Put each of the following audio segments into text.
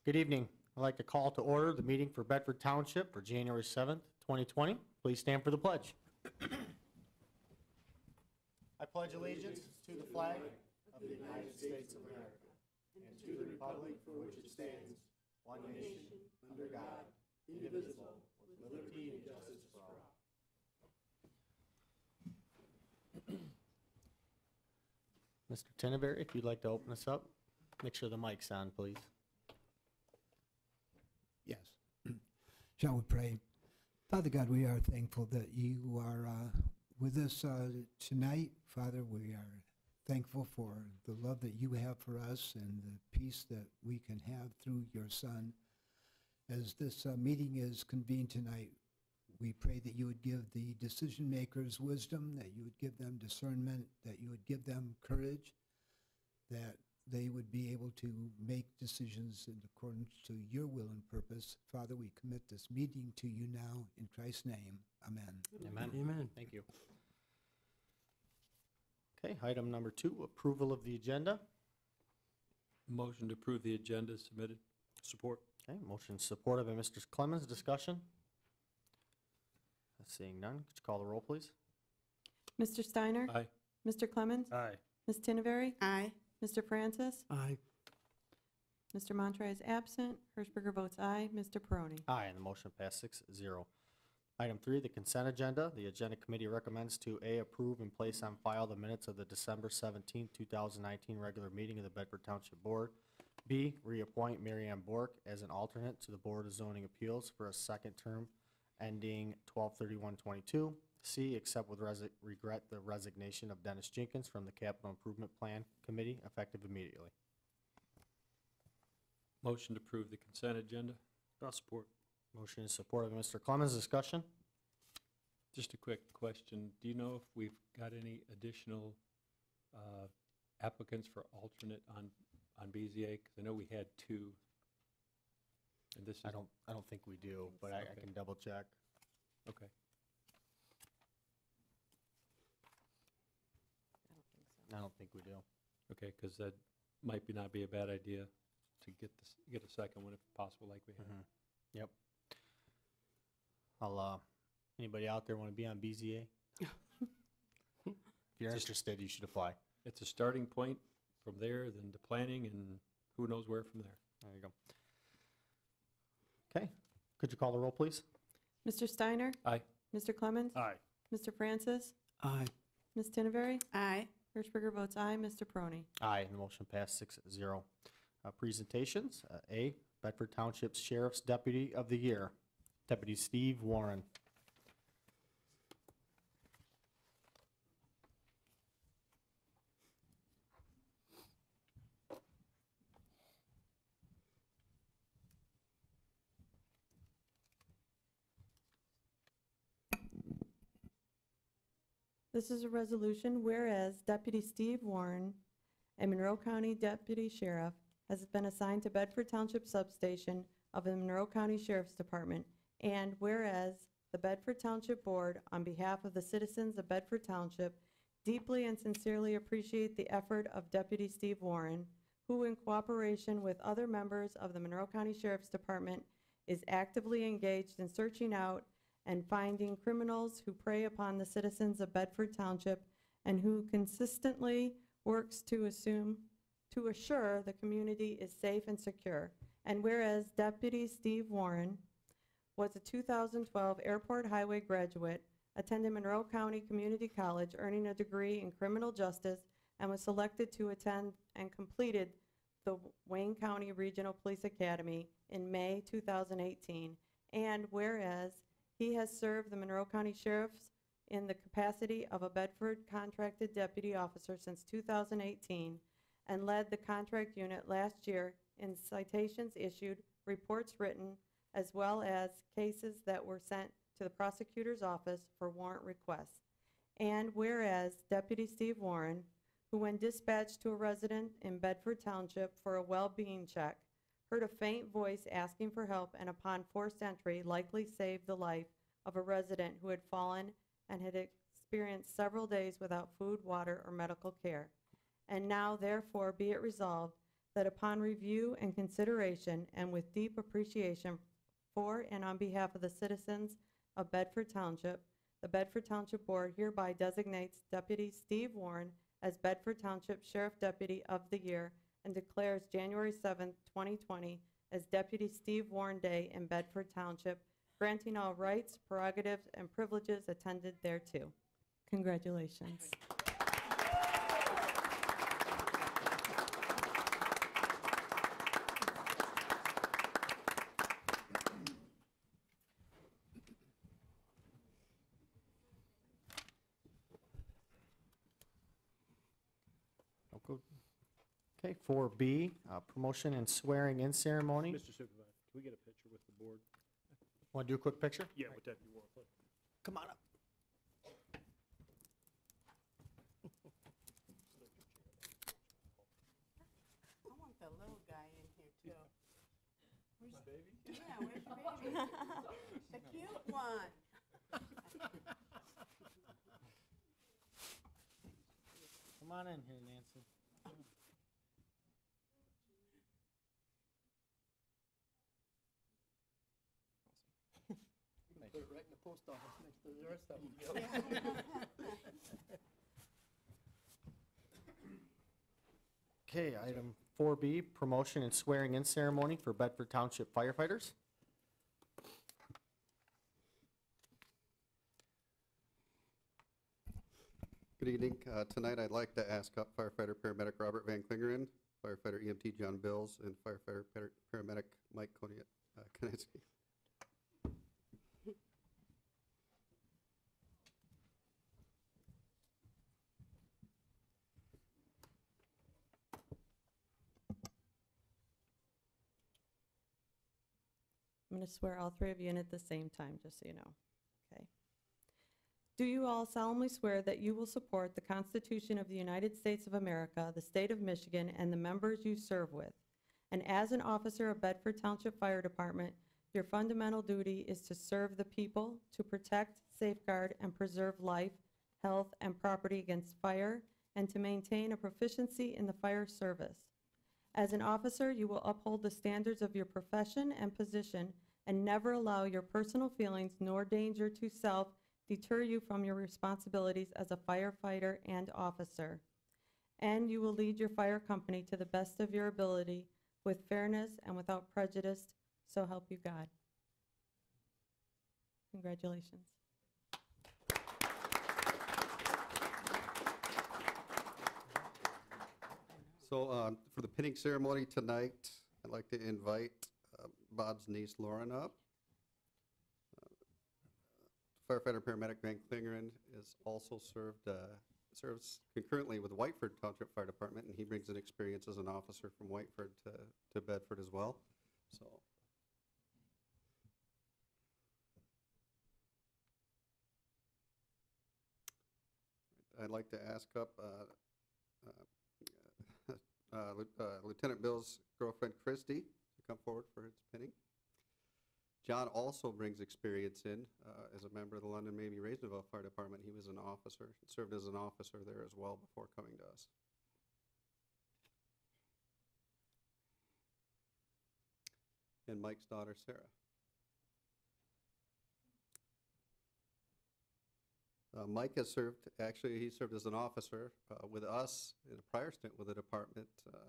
Good evening. I'd like to call to order the meeting for Bedford Township for January 7th, 2020. Please stand for the pledge. I pledge allegiance to the flag of the United States of America and to the republic for which it stands, one nation, under God, indivisible, with liberty and justice for all. Mr. Tinneberry, if you'd like to open us up, make sure the mic's on, please. Yes. Shall we pray? Father God, we are thankful that you are with us tonight. Father, we are thankful for the love that you have for us and the peace that we can have through your Son. As this meeting is convened tonight, we pray that you would give the decision makers wisdom, that you would give them discernment, that you would give them courage, that they would be able to make decisions in accordance to your will and purpose. Father, we commit this meeting to you now in Christ's name. Amen. Amen. Amen. Thank you. Okay, item number 2, approval of the agenda. Motion to approve the agenda is submitted. Support. Okay, motion supported by Mr. Clemens. Discussion? Seeing none, could you call the roll, please? Mr. Steiner? Aye. Mr. Clemens? Aye. Ms. Tinneberry? Aye. Mr. Francis? Aye. Mr. Montre is absent. Hirschberger votes aye. Mr. Peroni? Aye, and the motion passed 6-0. Item 3, the consent agenda. The agenda committee recommends to A, approve and place on file the minutes of the December 17, 2019 regular meeting of the Bedford Township Board. B, reappoint Maryanne Bourque as an alternate to the Board of Zoning Appeals for a second term ending 12/31/22. C, accept with regret the resignation of Dennis Jenkins from the Capital Improvement Plan Committee effective immediately. Motion to approve the consent agenda. I'll support. Motion is supported by Mr. Clemens. Discussion? Just a quick question. Do you know if we've got any additional applicants for alternate on BZA? Because I know we had 2. And this is, I don't think we do, but I Okay. can double check. okay. I don't think we do. Okay, because that might not be a bad idea to get a second one if possible, like we have. Yep. Anybody out there want to be on BZA? If you're Just- interested, you should apply. It's a starting point from there, then to planning, and who knows where from there. There you go. Okay, could you call the roll, please? Mr. Steiner? Aye. Mr. Clemens? Aye. Mr. Francis? Aye. Ms. Tinneberry? Aye. Hirschberger votes aye. Mr. Peroni? Aye, and the motion passed 6-0. Presentations, A, Bedford Township's Sheriff's Deputy of the Year, Deputy Steve Warren. This is a resolution whereas Deputy Steve Warren, a Monroe County Deputy Sheriff, has been assigned to Bedford Township Substation of the Monroe County Sheriff's Department, and whereas the Bedford Township Board, on behalf of the citizens of Bedford Township, deeply and sincerely appreciate the effort of Deputy Steve Warren, who in cooperation with other members of the Monroe County Sheriff's Department is actively engaged in searching out and finding criminals who prey upon the citizens of Bedford Township and who consistently works to assure the community is safe and secure. And whereas Deputy Steve Warren was a 2012 Airport Highway graduate, attended Monroe County Community College, earning a degree in criminal justice, and was selected to attend and completed the Wayne County Regional Police Academy in May 2018. And whereas he has served the Monroe County Sheriff's in the capacity of a Bedford contracted deputy officer since 2018 and led the contract unit last year in citations issued, reports written, as well as cases that were sent to the prosecutor's office for warrant requests. And whereas Deputy Steve Warren, who when dispatched to a resident in Bedford Township for a well-being check, heard a faint voice asking for help and upon forced entry likely saved the life of a resident who had fallen and had experienced several days without food, water, or medical care. And now, therefore, be it resolved that upon review and consideration and with deep appreciation for and on behalf of the citizens of Bedford Township, the Bedford Township Board hereby designates Deputy Steve Warren as Bedford Township Sheriff Deputy of the Year and declares January 7th, 2020 as Deputy Steve Warren Day in Bedford Township, granting all rights, prerogatives, and privileges attended thereto. Congratulations. Okay, 4B, promotion and swearing in ceremony. Mr. Supervisor, can we get a picture with the board? Want to do a quick picture? Yeah, with Deputy Warren, please. Come on up. I want the little guy in here too. Where's the baby? Yeah, where's your baby? The cute one. Come on in here, Nancy. Put it right in the post office next to the rest of them. Okay, item 4B, promotion and swearing in ceremony for Bedford Township firefighters. Good evening. Tonight I'd like to ask up firefighter paramedic Robert Van Klingeren, firefighter EMT John Bills, and firefighter paramedic Mike Konitsky. I'm going to swear all three of you in at the same time, just so you know. Okay. Do you all solemnly swear that you will support the Constitution of the United States of America, the state of Michigan, and the members you serve with? And as an officer of Bedford Township Fire Department, your fundamental duty is to serve the people, to protect, safeguard, and preserve life, health, and property against fire, and to maintain a proficiency in the fire service. As an officer, you will uphold the standards of your profession and position and never allow your personal feelings nor danger to self deter you from your responsibilities as a firefighter and officer. And you will lead your fire company to the best of your ability with fairness and without prejudice, so help you God. Congratulations. So for the pinning ceremony tonight, I'd like to invite Bob's niece Lauren up. Firefighter paramedic Van Klingeren is also serves concurrently with Whiteford Township Fire Department, and he brings an experience as an officer from Whiteford to Bedford as well. So. I'd like to ask up Lieutenant Bill's girlfriend Christy to come forward for his pinning. John also brings experience in as a member of the London Maybe Raisonville Fire Department. He was an officer, served as an officer there as well before coming to us. And Mike's daughter, Sarah. Mike has served, actually he served as an officer with us in a prior stint with the department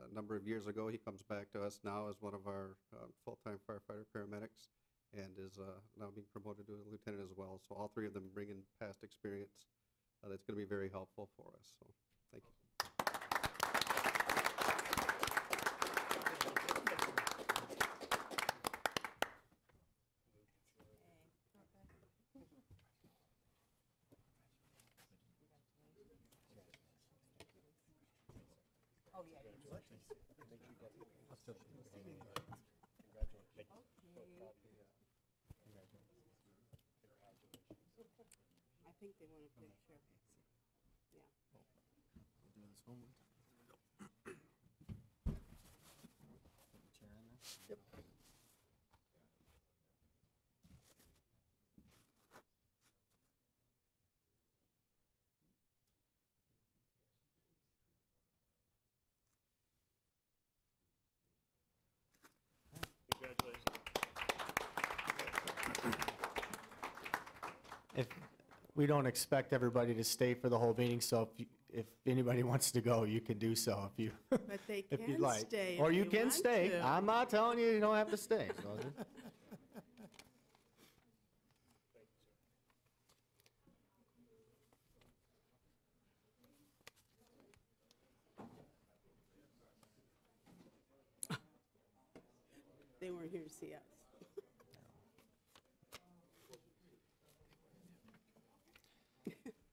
a number of years ago. He comes back to us now as one of our full-time firefighter paramedics and is now being promoted to a lieutenant as well. So all three of them bring in past experience that's going to be very helpful for us. So thank you. Oh, yeah. I think they want a picture. Yeah. Do this one more time. Put the chair in there. Yep. if, we don't expect everybody to stay for the whole meeting, so if anybody wants to go, you can do so if you, But they if you'd can like. stay Or if you they can want stay. to. I'm not telling you you don't have to stay. So They weren't here to see us.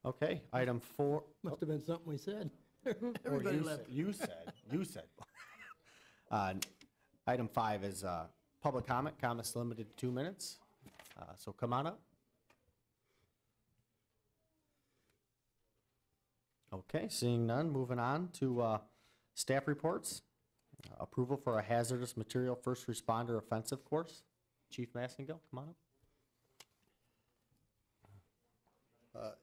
Okay, item 4. Must have been something we said. Or Everybody you left. said- You said. Item 5 is public comment. Comments limited to 2 minutes. So come on up. Okay, seeing none, moving on to staff reports. Approval for a hazardous material first responder offensive course. Chief Massengill, come on up.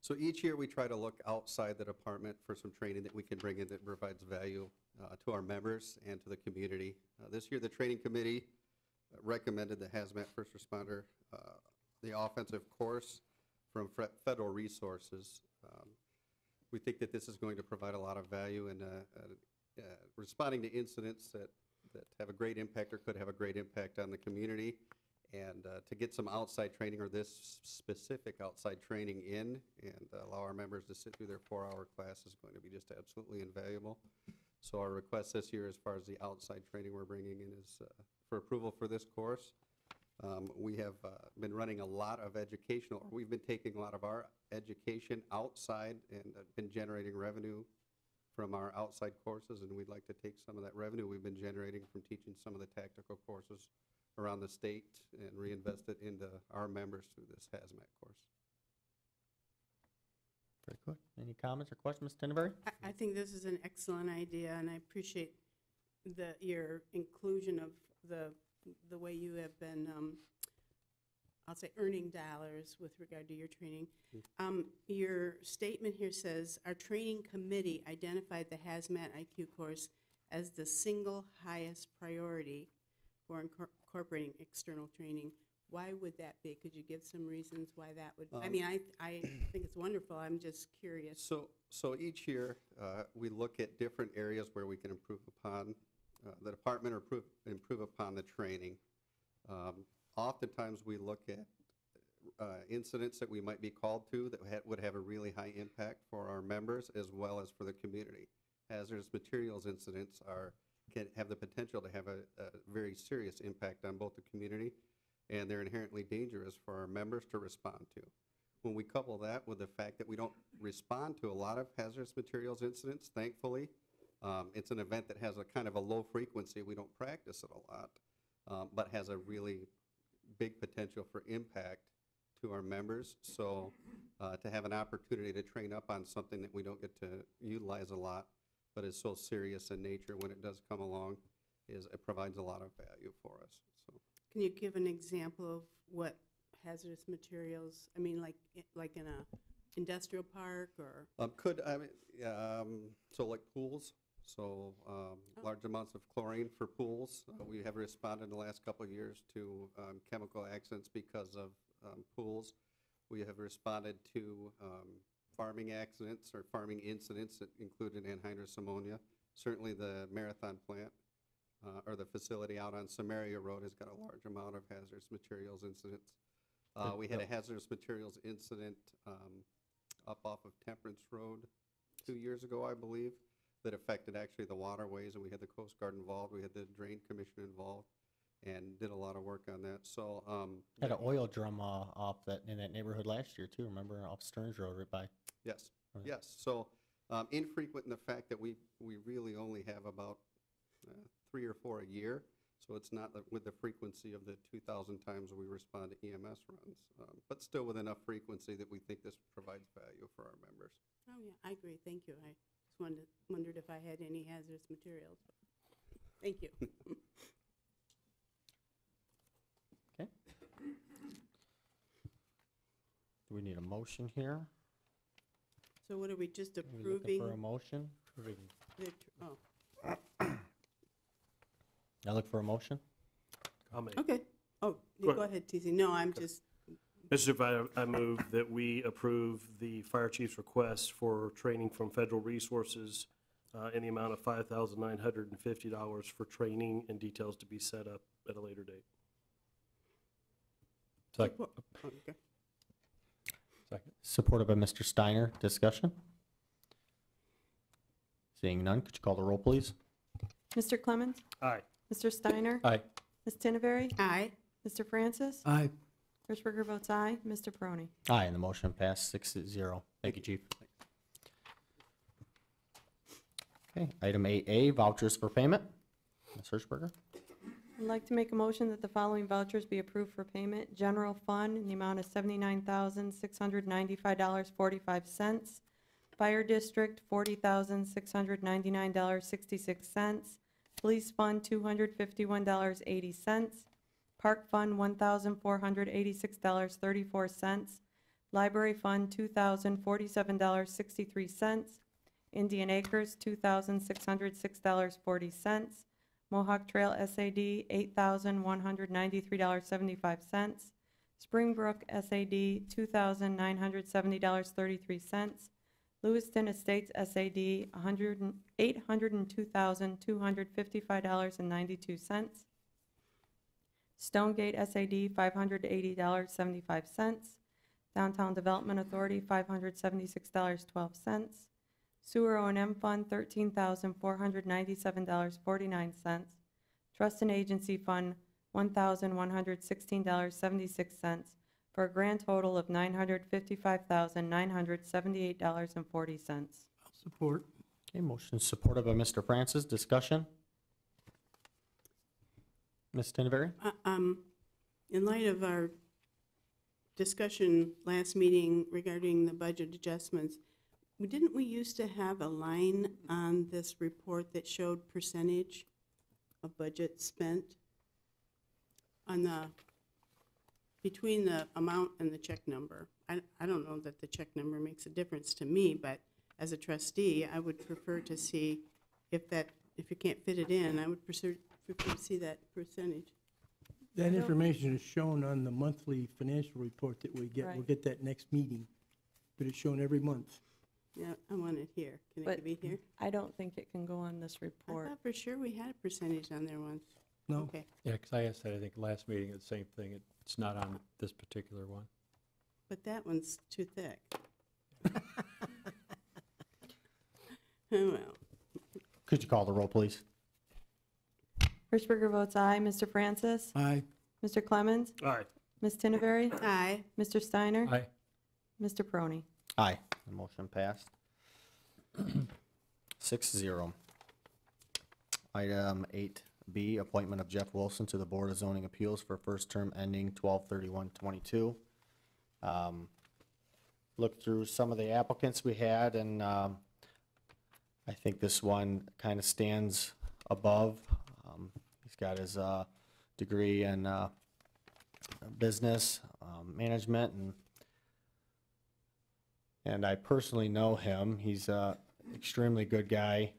So each year, we try to look outside the department for some training that we can bring in that provides value to our members and to the community. This year, the training committee recommended the hazmat first responder, the offensive course from federal resources. We think that this is going to provide a lot of value in responding to incidents that have a great impact or could have a great impact on the community. And to get some outside training or this specific outside training in and allow our members to sit through their 4-hour class is going to be just absolutely invaluable. So our request this year as far as the outside training we're bringing in is for approval for this course. We have been running a lot of educational, or we've been taking a lot of our education outside and been generating revenue from our outside courses, and we'd like to take some of that revenue we've been generating from teaching some of the tactical courses around the state and reinvest it into our members through this hazmat course. Very good. Any comments or questions, Ms. Tinderberry? I think this is an excellent idea, and I appreciate your inclusion of the way you have been, I'll say, earning dollars with regard to your training. Your statement here says, our training committee identified the hazmat IQ course as the single highest priority for incorporating external training. Why would that be? Could you give some reasons why that would? I mean, I think it's wonderful. I'm just curious. So each year, we look at different areas where we can improve upon the department or improve upon the training. Oftentimes, we look at incidents that we might be called to that would have a really high impact for our members as well as for the community. Hazardous materials incidents can have the potential to have a very serious impact on both the community, and they're inherently dangerous for our members to respond to. When we couple that with the fact that we don't respond to a lot of hazardous materials incidents, thankfully, it's an event that has a kind of a low frequency. We don't practice it a lot, but has a really big potential for impact to our members. So to have an opportunity to train up on something that we don't get to utilize a lot, but is so serious in nature when it does come along, it provides a lot of value for us. So. Can you give an example of what hazardous materials, I mean, like in a industrial park or? So like pools, so large amounts of chlorine for pools. We have responded in the last couple of years to chemical accidents because of pools. We have responded to farming accidents or farming incidents that included anhydrous ammonia. Certainly the Marathon plant or the facility out on Samaria Road has got a large amount of hazardous materials incidents. We had a hazardous materials incident up off of Temperance Road 2 years ago, I believe, that affected actually the waterways, and we had the Coast Guard involved, we had the Drain Commission involved, and did a lot of work on that. So Had an oil drum off in that neighborhood last year too. Remember, off Stearns Road, right by. yes, Okay. yes. So infrequent in the fact that we really only have about 3 or 4 a year. So it's not with the frequency of the 2,000 times we respond to EMS runs, but still with enough frequency that we think this provides value for our members. Oh, yeah, I agree. Thank you. I just wondered if I had any hazardous materials. Thank you. Okay. Do we need a motion here? So what are we just Are we looking approving? for a motion? Oh, I look for a motion. I'll make. okay. Oh, Go go ahead, TC. No, I'm just Mr. Chair, I move that we approve the fire chief's request for training from federal resources in the amount of $5,950 for training and details to be set up at a later date. Second. Okay. Second. Supported by Mr. Steiner. Discussion? Seeing none, could you call the roll, please? Mr. Clemens? Aye. Mr. Steiner? Aye. Ms. Tinneberry? Aye. Mr. Francis? Aye. Hirschberger votes aye. Mr. Peroni? Aye, and the motion passed 6-0. Thank you, Chief. Okay, item 8A, vouchers for payment. Ms. Hirschberger? I'd like to make a motion that the following vouchers be approved for payment. General Fund in the amount of $79,695.45. Fire District, $40,699.66. Police Fund, $251.80. Park Fund, $1,486.34. Library Fund, $2,047.63. Indian Acres, $2,606.40. Mohawk Trail SAD, $8,193.75. Springbrook SAD, $2,970.33. Lewiston Estates SAD, $802,255.92. Stonegate SAD, $580.75. Downtown Development Authority, $576.12. Sewer O&M Fund, $13,497.49. Trust and Agency Fund, $1,116.76, for a grand total of $955,978.40. I'll support. Okay, motion is supported by Mr. Francis. Discussion? Ms. Tinneberry? In light of our discussion last meeting regarding the budget adjustments, didn't we used to have a line on this report that showed percentage of budget spent on between the amount and the check number? I don't know that the check number makes a difference to me, but as a trustee, I would prefer to see if you can't fit it in, I would prefer to see that percentage. That information is shown on the monthly financial report that we get. We'll Right. get that next meeting, but it's shown every month. Yeah, I want it here. Can But it be here? I don't think it can go on this I report. thought for sure we had a percentage on there once. No, Okay, Yeah, because I asked that, I think, last meeting, the same thing. It's not on this particular one. but that one's too thick. Oh, well. Could you call the roll, please? Hirschberger votes aye. Mr. Francis? aye. Mr. Clemens? Aye. Ms. Tinneberry? Aye. Mr. Steiner? Aye. Mr. Peroni? Aye, the motion passed 6-0. Item 8B, appointment of Jeff Wilson to the Board of Zoning Appeals for first term ending 12/31/22. Looked through some of the applicants we had, and I think this one kind of stands above. He's got his degree in business management, and I personally know him. He's a extremely good guy,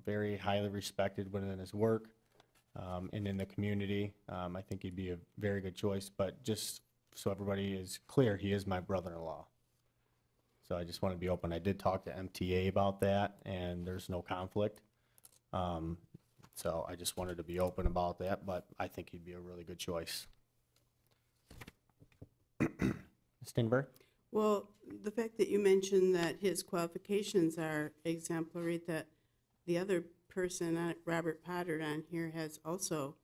very highly respected within his work and in the community. I think he'd be a very good choice, but just so everybody is clear, he is my brother-in-law. So I just want to be open. I did talk to MTA about that, and there's no conflict. So I just wanted to be open about that, but I think he'd be a really good choice. Ms. Stingberg? Well, the fact that you mentioned that his qualifications are exemplary, that the other person, Robert Potter, on here has also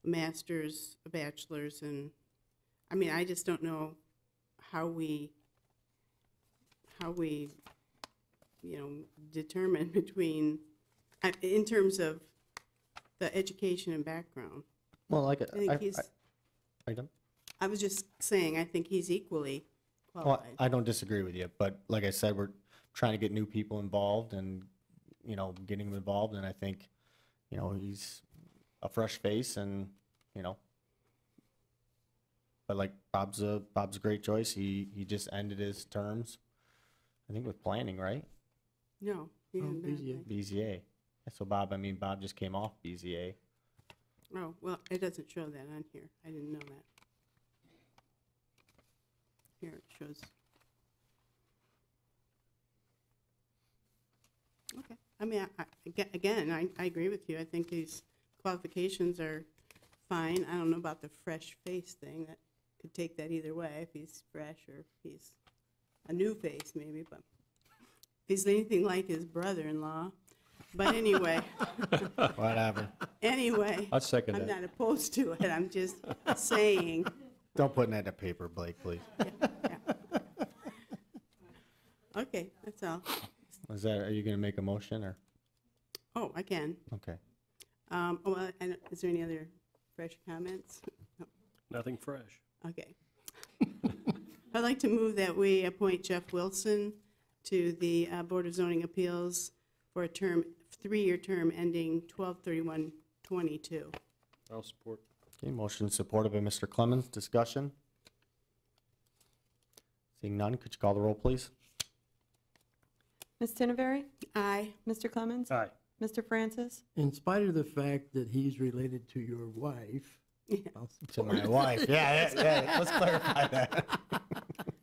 a master's, a bachelor's, and, I mean, I just don't know how we, determine between, in terms of the education and background. Well, like, I think he's, I don't, I was just saying, I think he's equally well, qualified. I don't disagree with you, but like I said, we're trying to get new people involved and, getting them involved, and I think, he's a fresh face and, but like Bob's a great choice. He just ended his terms, I think with planning, right? No. he Oh, hadn't been, I BZA. think. BZA. So Bob just came off BZA. Oh, well, it doesn't show that on here. I didn't know that. here it shows. Okay, I mean, again, I agree with you. I think these qualifications are fine. I don't know about the fresh face thing. That could take that either way, if he's fresh or if he's a new face maybe, but if he's anything like his brother-in-law. But anyway, Whatever. anyway, I'd second I'm that. not opposed to it. I'm just saying. Don't put that in paper, Blake, please. Okay, that's all. Are you gonna make a motion, or? Oh, I can. Okay. Well, and is there any other fresh comments? Nothing fresh. Okay. I'd like to move that we appoint Jeff Wilson to the Board of Zoning Appeals for a term, 3-year term ending 12/31/22. I'll support. Okay, motion supported by Mr. Clemmons. Discussion? Seeing none, could you call the roll, please? Ms. Tinneberry? Aye. Mr. Clemmons? Aye. Mr. Francis? In spite of the fact that he's related to your wife, Yeah. I'll To support my wife. Yeah, let's clarify that.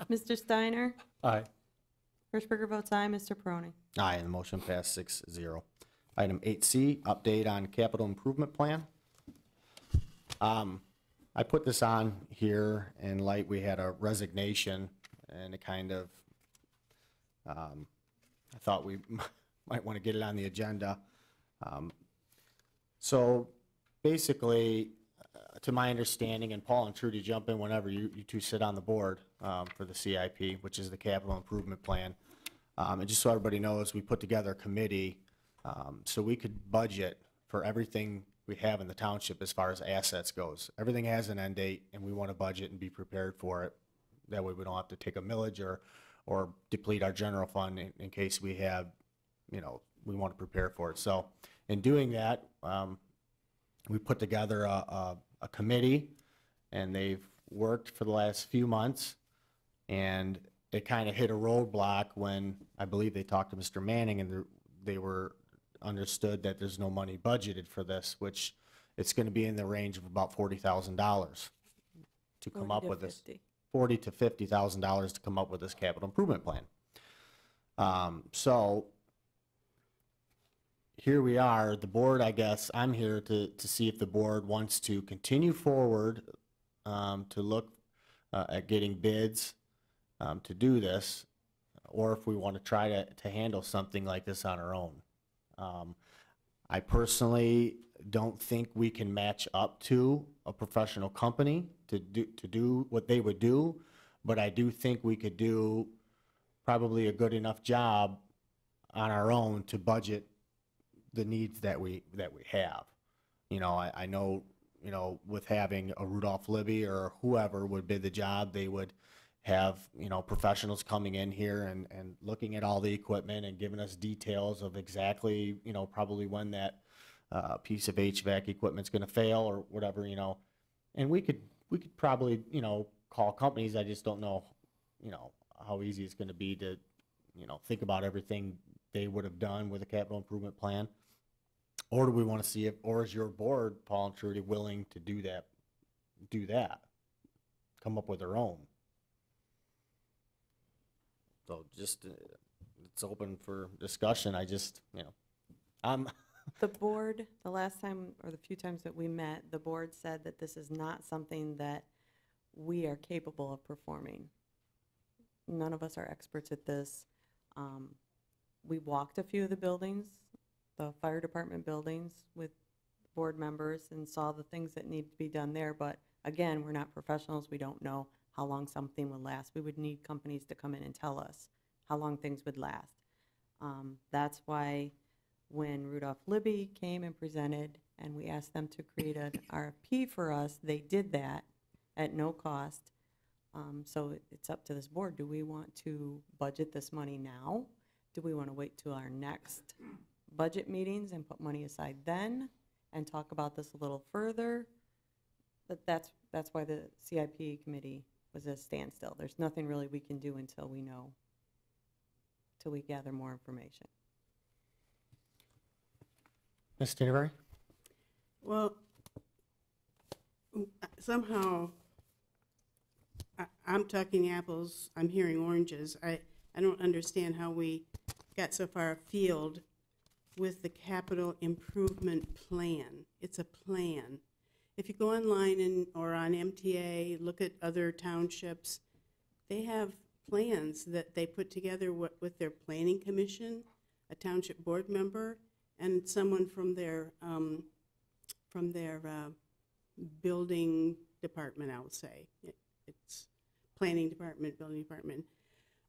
Mr. Steiner? Aye. Hirschberger votes aye. Mr. Peroni? Aye, and the motion passed 6-0. Item 8C, update on capital improvement plan. I put this on here in light, we had a resignation, and it kind of, I thought we might want to get it on the agenda. So basically, to my understanding, and Paul and Trudy, jump in whenever you two sit on the board for the CIP, which is the capital improvement plan. And just so everybody knows, we put together a committee so we could budget for everything we have in the township as far as assets goes. Everything has an end date, and we want to budget and be prepared for it. That way we don't have to take a millage or deplete our general fund in case we have, we want to prepare for it. So in doing that, we put together a committee, and they've worked for the last few months, and it kind of hit a roadblock when I believe they talked to Mr. Manning, and they were understood that there's no money budgeted for this, which it's going to be in the range of about $40,000 to come up with this. $40,000 to $50,000 to come up with this capital improvement plan. So here we are, the board, I guess, I'm here to see if the board wants to continue forward to look at getting bids to do this, or if we want to try to handle something like this on our own. I personally don't think we can match up to a professional company to do what they would do, but I do think we could do probably a good enough job on our own to budget the needs that we have. I know, with having a Rudolph Libby or whoever would bid the job, they would have, professionals coming in here and looking at all the equipment and giving us details of exactly, probably when that piece of HVAC equipment's gonna fail or whatever, And we could probably, call companies. I just don't know, how easy it's gonna be to, think about everything they would have done with a capital improvement plan. Or do we want to see if, or is your board, Paul and Trudy, willing to do that? Come up with their own? So just, it's open for discussion. I just, The board, the last time, or the few times that we met, the board said that this is not something that we are capable of performing. None of us are experts at this. We walked a few of the buildings, the fire department buildings, with board members and saw the things that need to be done there. But again, we're not professionals. We don't know how long something will last. We would need companies to come in and tell us how long things would last. That's why when Rudolph Libby came and presented and we asked them to create an RFP for us, they did that at no cost. So it's up to this board. Do we want to budget this money now? Do we want to wait till our next budget meetings and put money aside then and talk about this a little further? But that's why the CIP committee was at a standstill. There's nothing really we can do until we know, till we gather more information. Ms. Tinneberry? Well, somehow I'm talking apples, I'm hearing oranges. I don't understand how we got so far afield with the capital improvement plan. It's a plan. If you go online or on MTA, look at other townships, they have plans that they put together with their planning commission, a township board member, and someone from their building department, I would say. It's planning department, building department.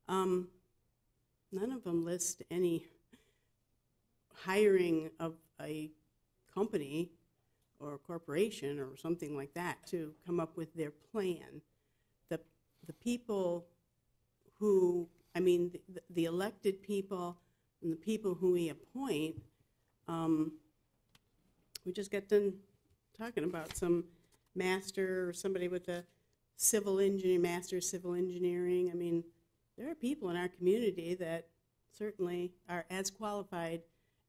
None of them list any hiring of a company or a corporation or something like that to come up with their plan. The people who, I mean, the elected people and the people who we appoint, we just got done talking about some master or somebody with a civil engineering, master of civil engineering. I mean, there are people in our community that certainly are as qualified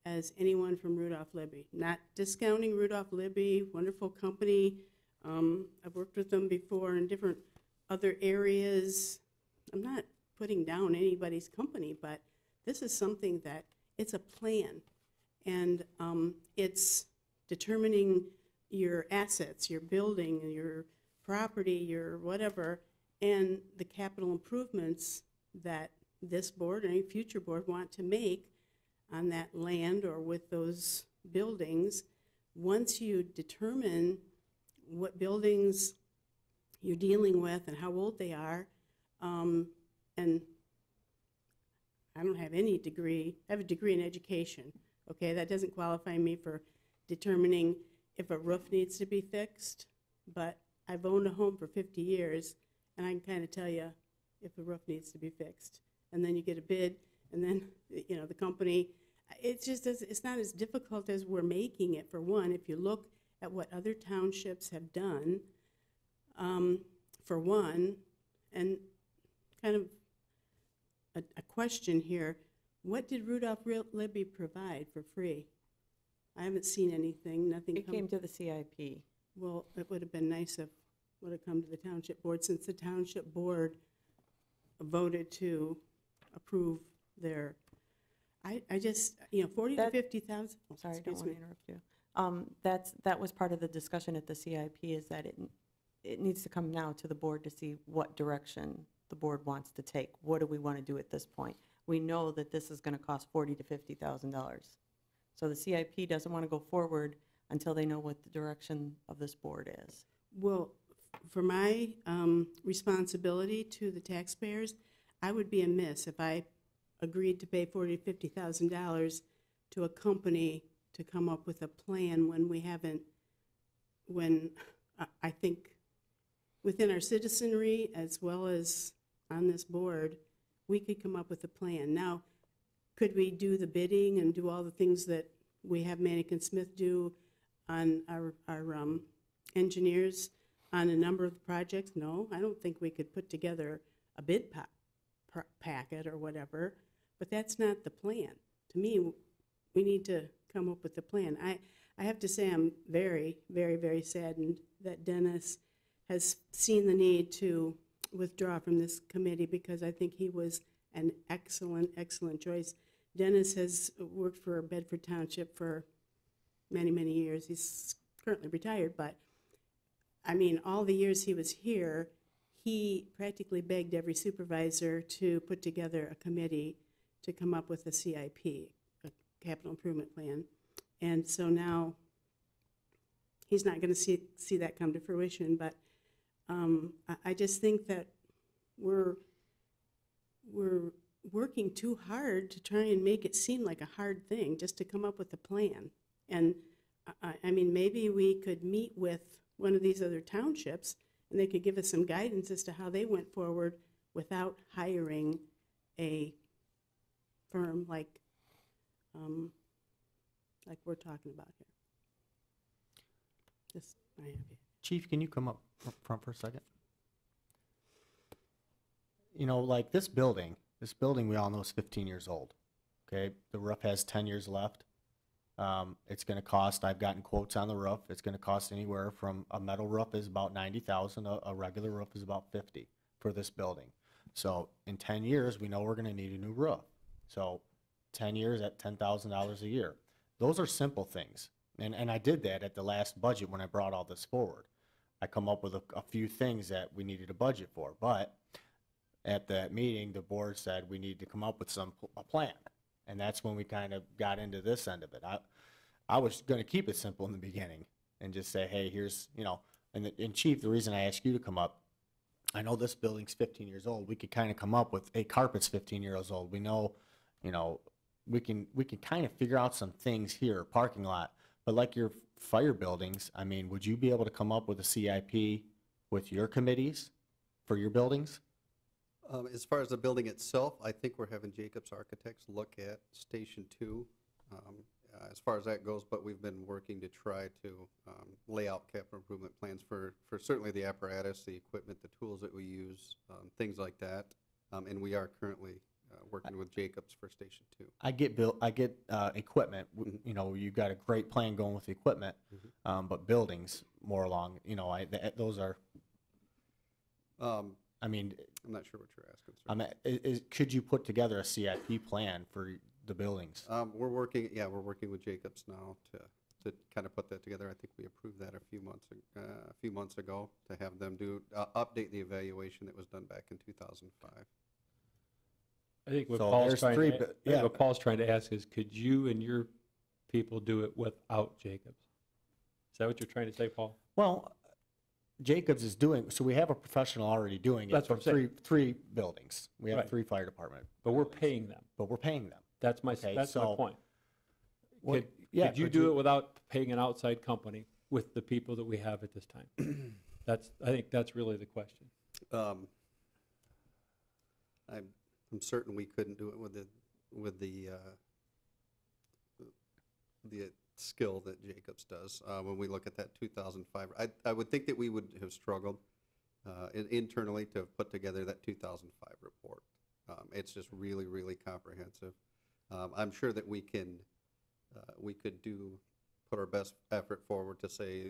as anyone from Rudolph Libby. Not discounting Rudolph Libby, wonderful company. I've worked with them before in different other areas. I'm not putting down anybody's company, but this is something that it's a plan. And it's determining your assets, your building, your property, your whatever, and the capital improvements that this board and any future board want to make on that land or with those buildings. Once you determine what buildings you're dealing with and how old they are, and I don't have any degree, I have a degree in education, okay? That doesn't qualify me for determining if a roof needs to be fixed, but I've owned a home for 50 years, and I can kind of tell you if the roof needs to be fixed. And then you get a bid, and then, you know, the company, it's just, it's not as difficult as we're making it, for one. If you look at what other townships have done, for one, and kind of a question here, what did Rudolph Libby provide for free? I haven't seen anything, nothing. It came to the CIP. Well, it would have been nice if it would have come to the township board, since the township board voted to approve their, I just, you know, 40 to 50,000. Oh, Sorry, I don't excuse want to me. interrupt you. That was part of the discussion at the CIP, is that it needs to come now to the board to see what direction the board wants to take. What do we want to do at this point? We know that this is going to cost $40,000 to $50,000. So the CIP doesn't want to go forward until they know what the direction of this board is. Well, for my responsibility to the taxpayers, I would be amiss if I agreed to pay $40,000 to $50,000 to a company to come up with a plan when we haven't, when I think within our citizenry as well as on this board, we could come up with a plan. Now, could we do the bidding and do all the things that we have Manick & Smith do on our engineers on a number of the projects? No, I don't think we could put together a bid packet or whatever, but that's not the plan. To me, we need to come up with a plan. I have to say I'm very, very, very saddened that Dennis has seen the need to withdraw from this committee, because I think he was an excellent, excellent choice. Dennis has worked for Bedford Township for many, many years. He's currently retired, but I mean, all the years he was here, he practically begged every supervisor to put together a committee to come up with a CIP, a capital improvement plan. And so now he's not going to see that come to fruition, but I just think that we're working too hard to try and make it seem like a hard thing just to come up with a plan. And I mean, maybe we could meet with one of these other townships and they could give us some guidance as to how they went forward without hiring a firm like we're talking about here. Just, I have you. Chief, can you come up front for a second? You know, like this building we all know is 15 years old, okay? The roof has 10 years left. It's going to cost, I've gotten quotes on the roof, it's going to cost anywhere from, a metal roof is about $90,000, a regular roof is about $50,000. for this building. So in 10 years, we know we're gonna need a new roof. So 10 years at $10,000 a year. Those are simple things. And I did that at the last budget when I brought all this forward. I come up with a few things that we needed a budget for, but at that meeting, the board said we need to come up with a plan. And that's when we kind of got into this end of it. I was gonna keep it simple in the beginning and just say, hey, here's, and Chief, the reason I asked you to come up, I know this building's 15 years old. We could kind of come up with, hey, carpet's 15 years old. We know, we can kind of figure out some things here, parking lot. But like your fire buildings, I mean, would you be able to come up with a CIP with your committees for your buildings? As far as the building itself, I think we're having Jacobs Architects look at Station 2, as far as that goes, but we've been working to try to lay out capital improvement plans for certainly the apparatus, the equipment, the tools that we use, things like that. And we are currently working with Jacobs for Station 2. I get equipment, you've got a great plan going with the equipment, but buildings more along, those are, I mean, I'm not sure what you're asking, sir. could you put together a CIP plan for the buildings? We're working with Jacobs now to kind of put that together. I think we approved that a few months ago to have them update the evaluation that was done back in 2005. I think what So Paul's there's three, what Paul's trying to ask is, could you and your people do it without Jacobs? Is that what you're trying to say, Paul? Well, Jacobs is doing, so we have a professional already doing it That's for what I'm saying. three buildings. We have Right. 3 fire department, But we're paying them. but we're paying them. That's my Okay, my so point. what- Could yeah, could you could do you- it without paying an outside company with the people that we have at this time? I think that's really the question. I'm certain we couldn't do it with the skill that Jacobs does. When we look at that 2005, I would think that we would have struggled internally to put together that 2005 report. It's just really, really comprehensive. I'm sure that we could put our best effort forward to say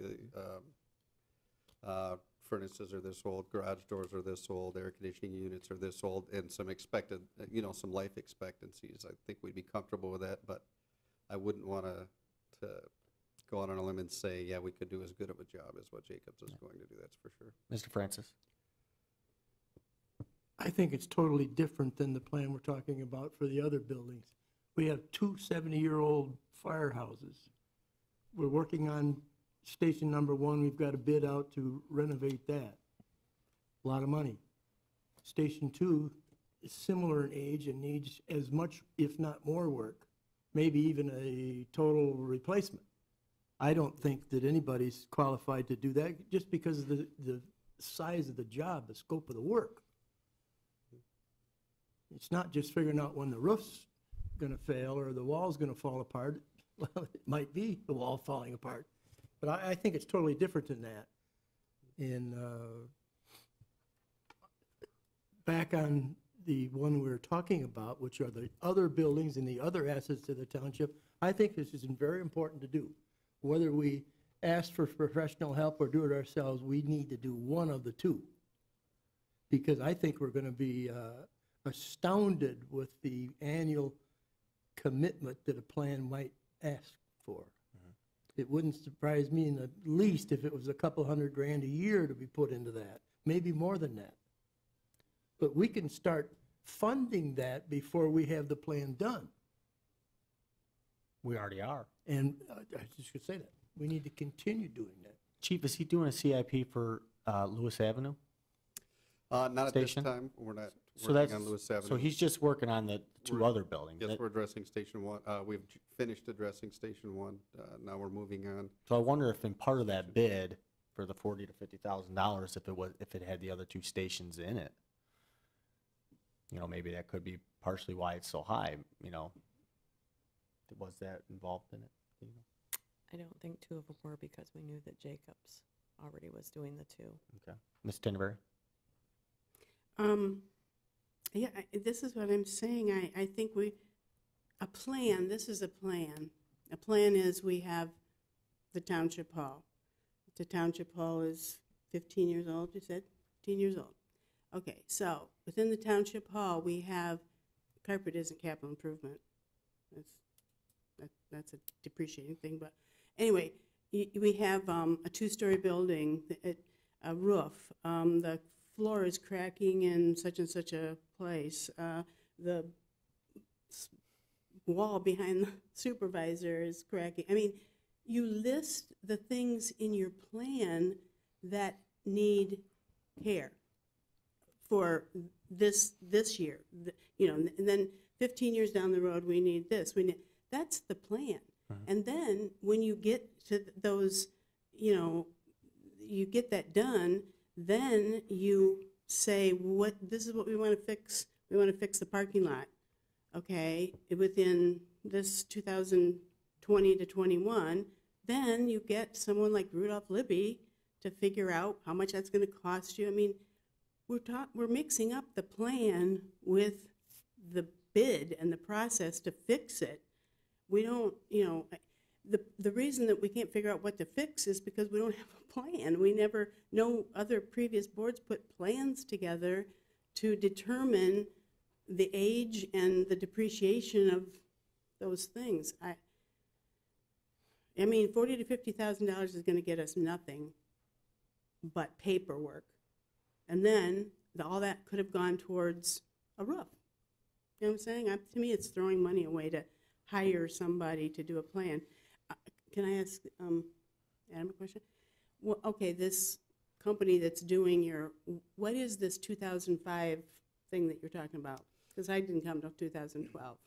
furnaces are this old, garage doors are this old, air conditioning units are this old, and some expected, some life expectancies. I think we'd be comfortable with that, but I wouldn't want to go out on a limb and say, yeah, we could do as good of a job as what Jacobs is going to do, that's for sure. Mr. Francis? I think it's totally different than the plan we're talking about for the other buildings. We have 2 70-year-old firehouses. We're working on station number 1. We've got a bid out to renovate that. A lot of money. Station 2 is similar in age and needs as much, if not more work, maybe even a total replacement. I don't think that anybody's qualified to do that just because of the size of the job, the scope of the work. It's not just figuring out when the roof's going to fail or the wall's going to fall apart. Well, it might be the wall falling apart. But I think it's totally different than that. And back on the one we were talking about, which are the other buildings and the other assets of the township, I think this is very important to do. Whether we ask for professional help or do it ourselves, we need to do one of the two. Because I think we're going to be astounded with the annual commitment that a plan might ask for. It wouldn't surprise me in the least if it was a couple $100,000 a year to be put into that, maybe more than that. But we can start funding that before we have the plan done. We already are. And I just could say that. We need to continue doing that. Chief, is he doing a CIP for Lewis Avenue? Not at this Station? time. We're not So working on Lewis Avenue. So he's just working on the 2 We're- other buildings. Yes, we're addressing Station 1. We've finished addressing Station 1. Now we're moving on. So I wonder if in part of that bid for the $40,000 to $50,000, if it had the other 2 stations in it, maybe that could be partially why it's so high. Was that involved in it? I don't think 2 of them were because we knew that Jacobs already was doing the 2. Okay, Ms. Tinderberry. Yeah, this is what I'm saying. I think this is a plan. A plan is we have the township hall. The township hall is 15 years old, you said? 15 years old. Okay, so within the township hall, we have, carpet isn't capital improvement. That's a depreciating thing, but anyway, we have a two-story building, a roof, the floor is cracking in such and such a place, the wall behind the supervisor is cracking. I mean, you list the things in your plan that need care for this year, you know, and then 15 years down the road, we need this. That's the plan. And then when you get to those, you know, you get that done, then you say, this is what we want to fix. We want to fix the parking lot, okay, within this 2020 to 21. Then you get someone like Rudolph Libby to figure out how much that's going to cost you. I mean, we're mixing up the plan with the bid and the process to fix it. We don't, you know, the reason that we can't figure out what to fix is because we don't have a plan. No other previous boards put plans together to determine the age and the depreciation of those things. I mean, $40,000 to $50,000 is going to get us nothing but paperwork. And then all that could have gone towards a roof. You know what I'm saying? To me, it's throwing money away to hire somebody to do a plan. Can I ask Adam a question? Well, okay, this company that's doing what is this 2005 thing that you're talking about? Because I didn't come till 2012.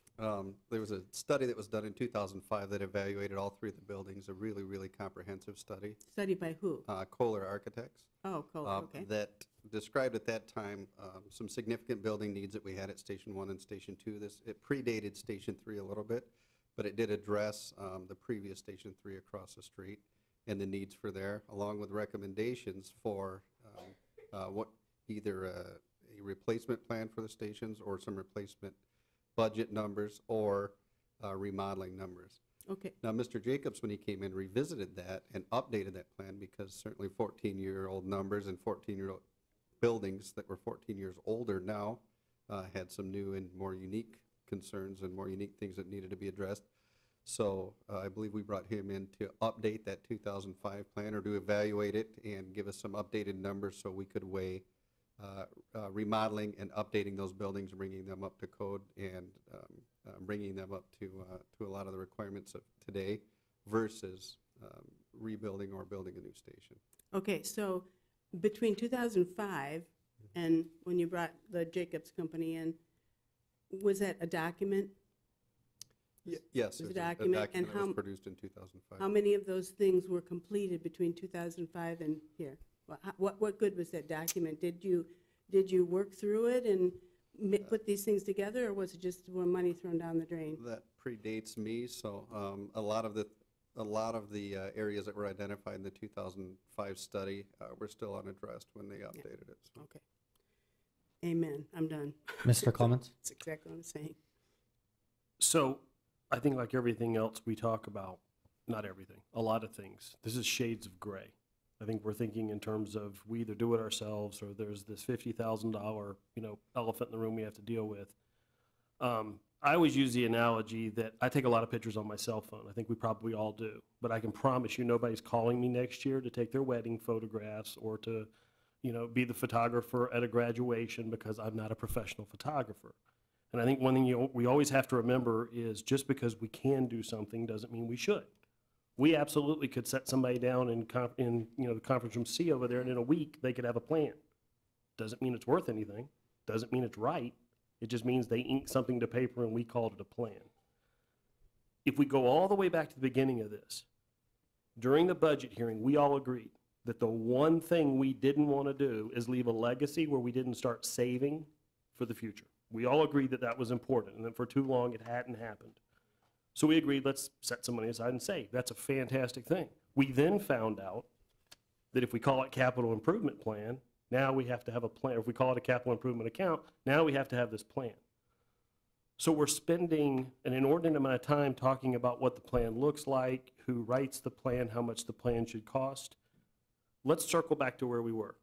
There was a study that was done in 2005 that evaluated all three of the buildings, a really, really comprehensive study. Study by who? Kohler Architects. Oh, Kohler, okay. That described at that time some significant building needs that we had at Station 1 and Station 2. It predated Station 3 a little bit, but it did address the previous Station 3 across the street and the needs for there, along with recommendations for either a replacement plan for the stations or some replacement budget numbers or remodeling numbers. Okay. Now, Mr. Jacobs, when he came in, revisited that and updated that plan because certainly 14-year-old numbers and 14-year-old buildings that were 14 years older now had some new and more unique concerns and more unique things that needed to be addressed. So I believe we brought him in to update that 2005 plan or to evaluate it and give us some updated numbers so we could weigh remodeling and updating those buildings, bringing them up to code and bringing them up to a lot of the requirements of today versus rebuilding or building a new station. Okay, so between 2005 and when you brought the Jacobs Company in, was that a document? Yes, Was there's a a document, and document that was produced in 2005. How many of those things were completed between 2005 and here? What good was that document? Did you work through it and put these things together, or was it just more money thrown down the drain? That predates me, so a lot of the areas that were identified in the 2005 study were still unaddressed when they updated it. So. Okay. Amen. I'm done. Mr. Clements? That's exactly what I'm saying. So I think like everything else we talk about, not everything, a lot of things, this is shades of gray. I think we're thinking in terms of we either do it ourselves or there's this $50,000, elephant in the room we have to deal with. I always use the analogy that I take a lot of pictures on my cell phone. I think we probably all do. But I can promise you nobody's calling me next year to take their wedding photographs or to, be the photographer at a graduation because I'm not a professional photographer. And I think one thing we always have to remember is just because we can do something doesn't mean we should. We absolutely could set somebody down in the conference room C over there, and in a week they could have a plan. Doesn't mean it's worth anything. Doesn't mean it's right. It just means they inked something to paper and we called it a plan. If we go all the way back to the beginning of this, during the budget hearing, we all agreed that the one thing we didn't want to do is leave a legacy where we didn't start saving for the future. We all agreed that that was important, and that for too long it hadn't happened. So we agreed, let's set some money aside and save. That's a fantastic thing. We then found out that if we call it capital improvement plan, now we have to have a plan. If we call it a capital improvement account, now we have to have this plan. So we're spending an inordinate amount of time talking about what the plan looks like, who writes the plan, how much the plan should cost. Let's circle back to where we were.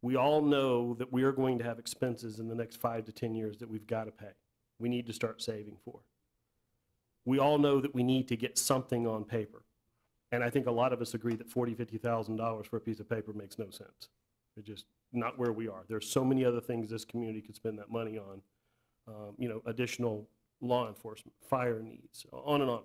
We all know that we are going to have expenses in the next 5 to 10 years that we've got to pay. We need to start saving for. We all know that we need to get something on paper. And I think a lot of us agree that $40,000, $50,000 for a piece of paper makes no sense. It's just not where we are. There's so many other things this community could spend that money on. Additional law enforcement, fire needs, on and on.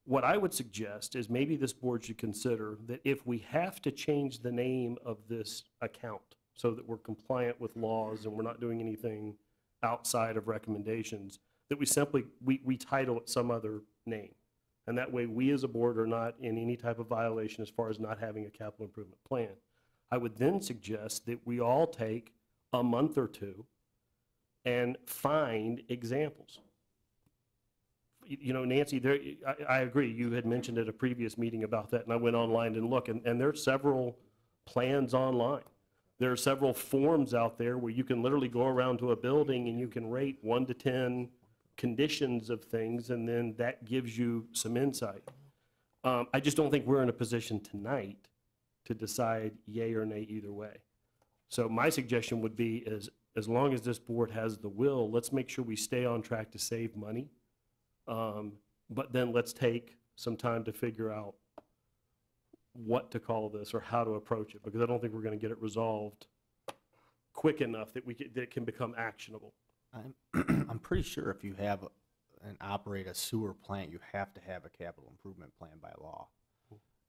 What I would suggest is maybe this board should consider that if we have to change the name of this account so that we're compliant with laws and we're not doing anything outside of recommendations, that we simply, we title it some other name. And that way we as a board are not in any type of violation as far as not having a capital improvement plan. I would then suggest that we all take a month or two and find examples. Nancy, I agree. You had mentioned at a previous meeting about that, and I went online and looked, and there are several plans online. There are several forms out there where you can literally go around to a building and you can rate 1 to 10 conditions of things, and then that gives you some insight. I just don't think we're in a position tonight to decide yay or nay either way. So my suggestion would be is, as long as this board has the will, let's make sure we stay on track to save money. But then let's take some time to figure out what to call this or how to approach it, because I don't think we're going to get it resolved quick enough that that it can become actionable. I'm pretty sure if you have and operate a sewer plant, you have to have a capital improvement plan by law.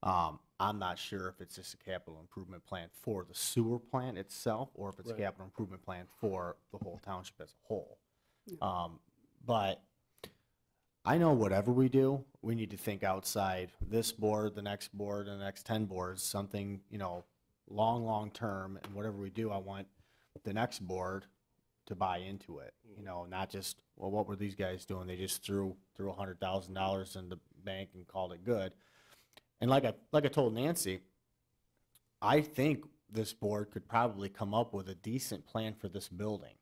I'm not sure if it's just a capital improvement plan for the sewer plant itself, or if it's a Right. capital improvement plan for the whole township as a whole. But I know whatever we do, we need to think outside this board, the next 10 boards, something, long term. And whatever we do, I want the next board to buy into it, not just, well, what were these guys doing? They just threw $100,000 in the bank and called it good. And like I told Nancy, I think this board could probably come up with a decent plan for this building.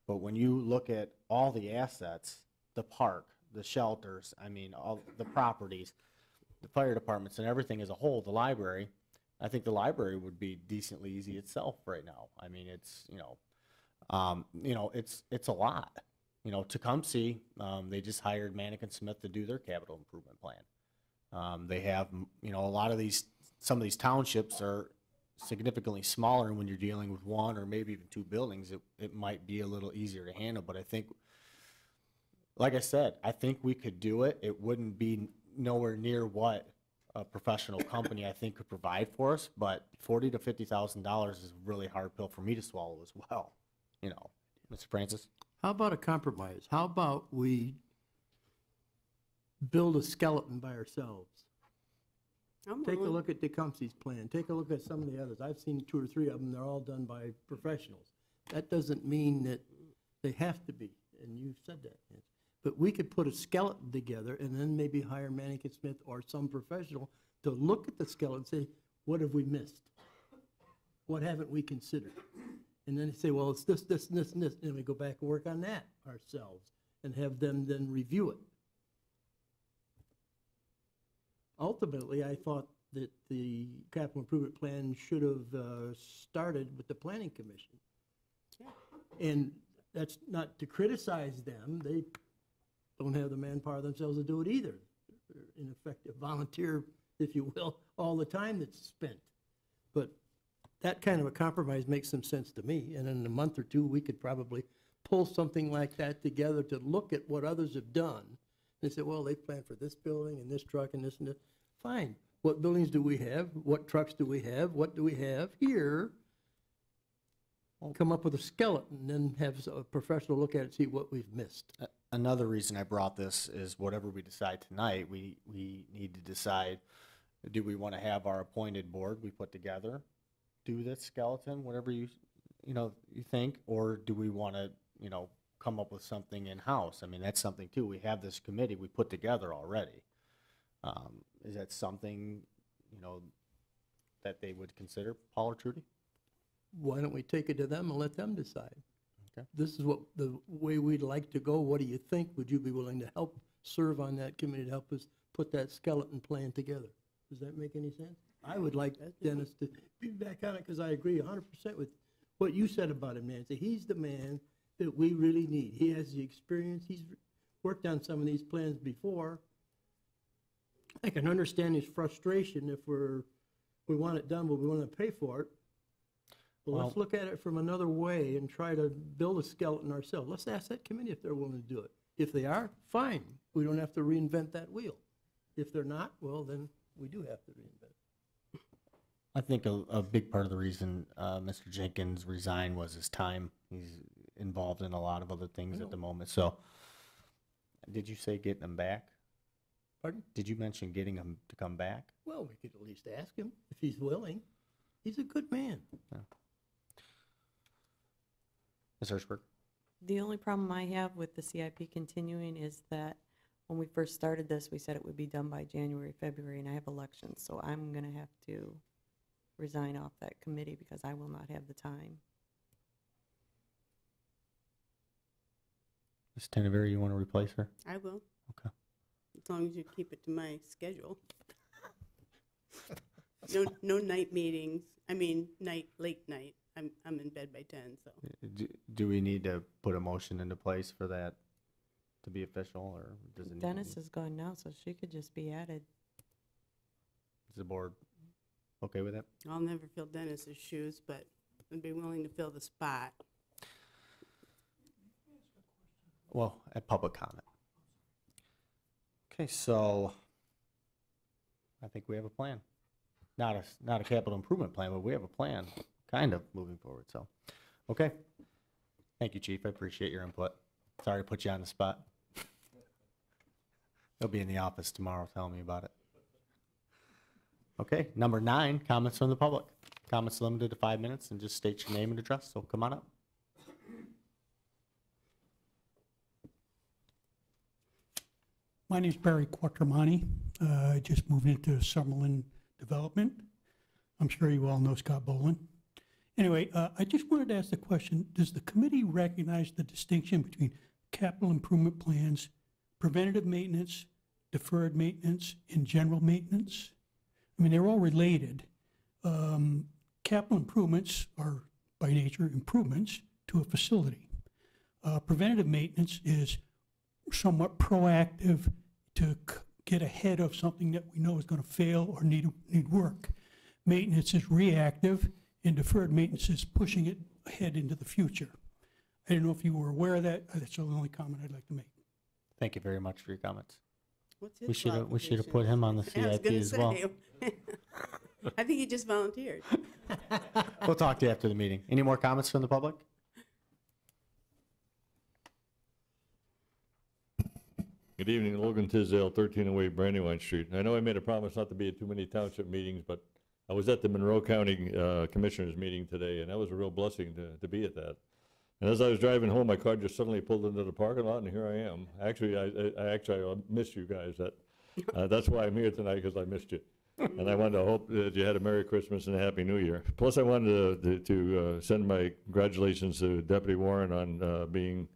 But when you look at all the assets, the park, the shelters, all the properties, the fire departments and everything as a whole, the library, I think the library would be decently easy itself right now. It's, it's a lot. Tecumseh, they just hired Mannequin Smith to do their capital improvement plan. They have, some of these townships are significantly smaller, and when you're dealing with one or maybe even two buildings, it might be a little easier to handle. But I think, like I said, I think we could do it. It wouldn't be nowhere near what a professional company, I think, could provide for us, but $40,000 to $50,000 is a really hard pill for me to swallow as well. Mr. Francis? How about a compromise? How about we build a skeleton by ourselves? Take a look at Tecumseh's plan. Take a look at some of the others. I've seen 2 or 3 of them. They're all done by professionals. That doesn't mean that they have to be, and you said that. But we could put a skeleton together and then maybe hire Mannequin Smith or some professional to look at the skeleton and say, what have we missed? What haven't we considered? And then they say, well, it's this, this, and this, and this. And we go back and work on that ourselves and have them then review it. Ultimately, I thought that the capital improvement plan should have started with the planning commission. Yeah. And that's not to criticize them. They don't have the manpower themselves to do it either. They're ineffective volunteer, if you will, all the time that's spent. But that kind of a compromise makes some sense to me. And in a month or two, we could probably pull something like that together to look at what others have done. They say, well, they planned for this building and this truck and this and that. Fine. What buildings do we have? What trucks do we have? What do we have here? Come up with a skeleton and then have a professional look at it and see what we've missed. Another reason I brought this is whatever we decide tonight, we need to decide, do we want to have our appointed board we put together do this skeleton, whatever you think, or do we want to, come up with something in-house? That's something too. We have this committee we put together already. Is that something, that they would consider, Paul or Trudy? Why don't we take it to them and let them decide? Okay. This is what the way we'd like to go. What do you think? Would you be willing to help serve on that committee to help us put that skeleton plan together? Does that make any sense? I would like Dennis to be back on it, because I agree 100% with what you said about him, Nancy. He's the man that we really need. He has the experience. He's worked on some of these plans before. I can understand his frustration if we want it done, but we want to pay for it. But let's Well- look at it from another way and try to build a skeleton ourselves. Let's ask that committee if they're willing to do it. If they are, fine. We don't have to reinvent that wheel. If they're not, well, then we do have to reinvent it. I think a big part of the reason Mr. Jenkins resigned was his time. He's involved in a lot of other things at the moment. So, did you say getting him back? Pardon? Did you mention getting him to come back? Well, we could at least ask him if he's willing. He's a good man. Ms. Hirschberg? The only problem I have with the CIP continuing is that when we first started this, we said it would be done by January, February, and I have elections, so I'm going to have to resign off that committee because I will not have the time. Ms. Tenavere, you want to replace her? I will. Okay. As long as you keep it to my schedule. No night meetings, late night. I'm in bed by 10, so. Do we need to put a motion into place for that to be official, or does it need to Dennis be- is gone now, so she could just be added. Is the board okay with that? I'll never fill Dennis's shoes, but I'd be willing to fill the spot. Well, at public comment. Okay, so I think we have a plan. Not a capital improvement plan, but we have a plan, kind of, moving forward, so. Okay. Thank you, Chief. I appreciate your input. Sorry to put you on the spot. He'll be in the office tomorrow telling me about it. Okay, number 9, comments from the public. Comments limited to 5 minutes, and just state your name and address, so come on up. My name's Barry Quattromani. I just moved into Summerlin Development. I'm sure you all know Scott Boland. Anyway, I just wanted to ask the question, does the committee recognize the distinction between capital improvement plans, preventative maintenance, deferred maintenance, and general maintenance? I mean, they're all related. Capital improvements are, by nature, improvements to a facility. Preventative maintenance is somewhat proactive to get ahead of something that we know is going to fail or need work. Maintenance is reactive, and deferred maintenance is pushing it ahead into the future. I don't know if you were aware of that. That's the only comment I'd like to make. Thank you very much for your comments. What's his We should have qualifications? put him on the I was CIP gonna as well. say. I think he just volunteered. We'll talk to you after the meeting. Any more comments from the public? Good evening, Logan Tisdale, 1308 Brandywine Street. I know I made a promise not to be at too many township meetings, but I was at the Monroe County Commissioners meeting today, and that was a real blessing to be at that. And as I was driving home, my car just suddenly pulled into the parking lot, and here I am. Actually, I missed you guys. That's why I'm here tonight, because I missed you. And I wanted to hope that you had a Merry Christmas and a Happy New Year. Plus, I wanted to send my congratulations to Deputy Warren on being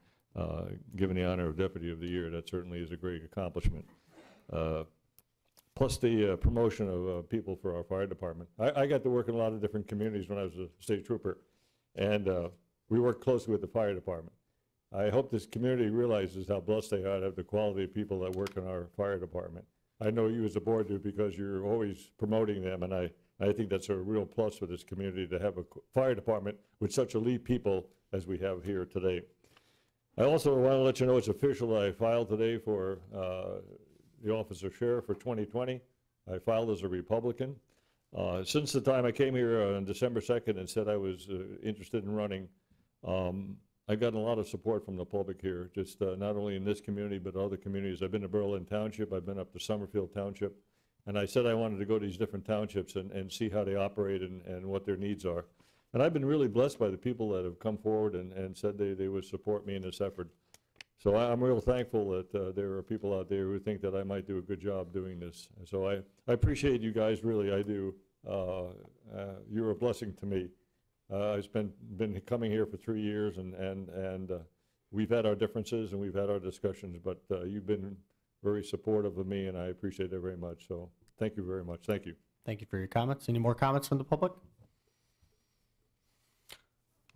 given the honor of Deputy of the Year. That certainly is a great accomplishment. Plus the promotion of people for our fire department. I got to work in a lot of different communities when I was a state trooper, and we worked closely with the fire department. I hope this community realizes how blessed they are to have the quality of people that work in our fire department. I know you as a board do, because you're always promoting them, and I think that's a real plus for this community to have a fire department with such elite people as we have here today. I also want to let you know it's official. I filed today for the office of sheriff for 2020. I filed as a Republican. Since the time I came here on December 2nd and said I was interested in running, I've gotten a lot of support from the public here, just not only in this community, but other communities. I've been to Berlin Township, I've been up to Summerfield Township, and I said I wanted to go to these different townships and see how they operate and what their needs are. And I've been really blessed by the people that have come forward and said they would support me in this effort. So I'm real thankful that there are people out there who think that I might do a good job doing this. So I appreciate you guys, really, I do. You're a blessing to me. I've been coming here for 3 years, and we've had our differences and we've had our discussions, but you've been very supportive of me, and I appreciate it very much. So thank you very much. Thank you. Thank you for your comments. Any more comments from the public?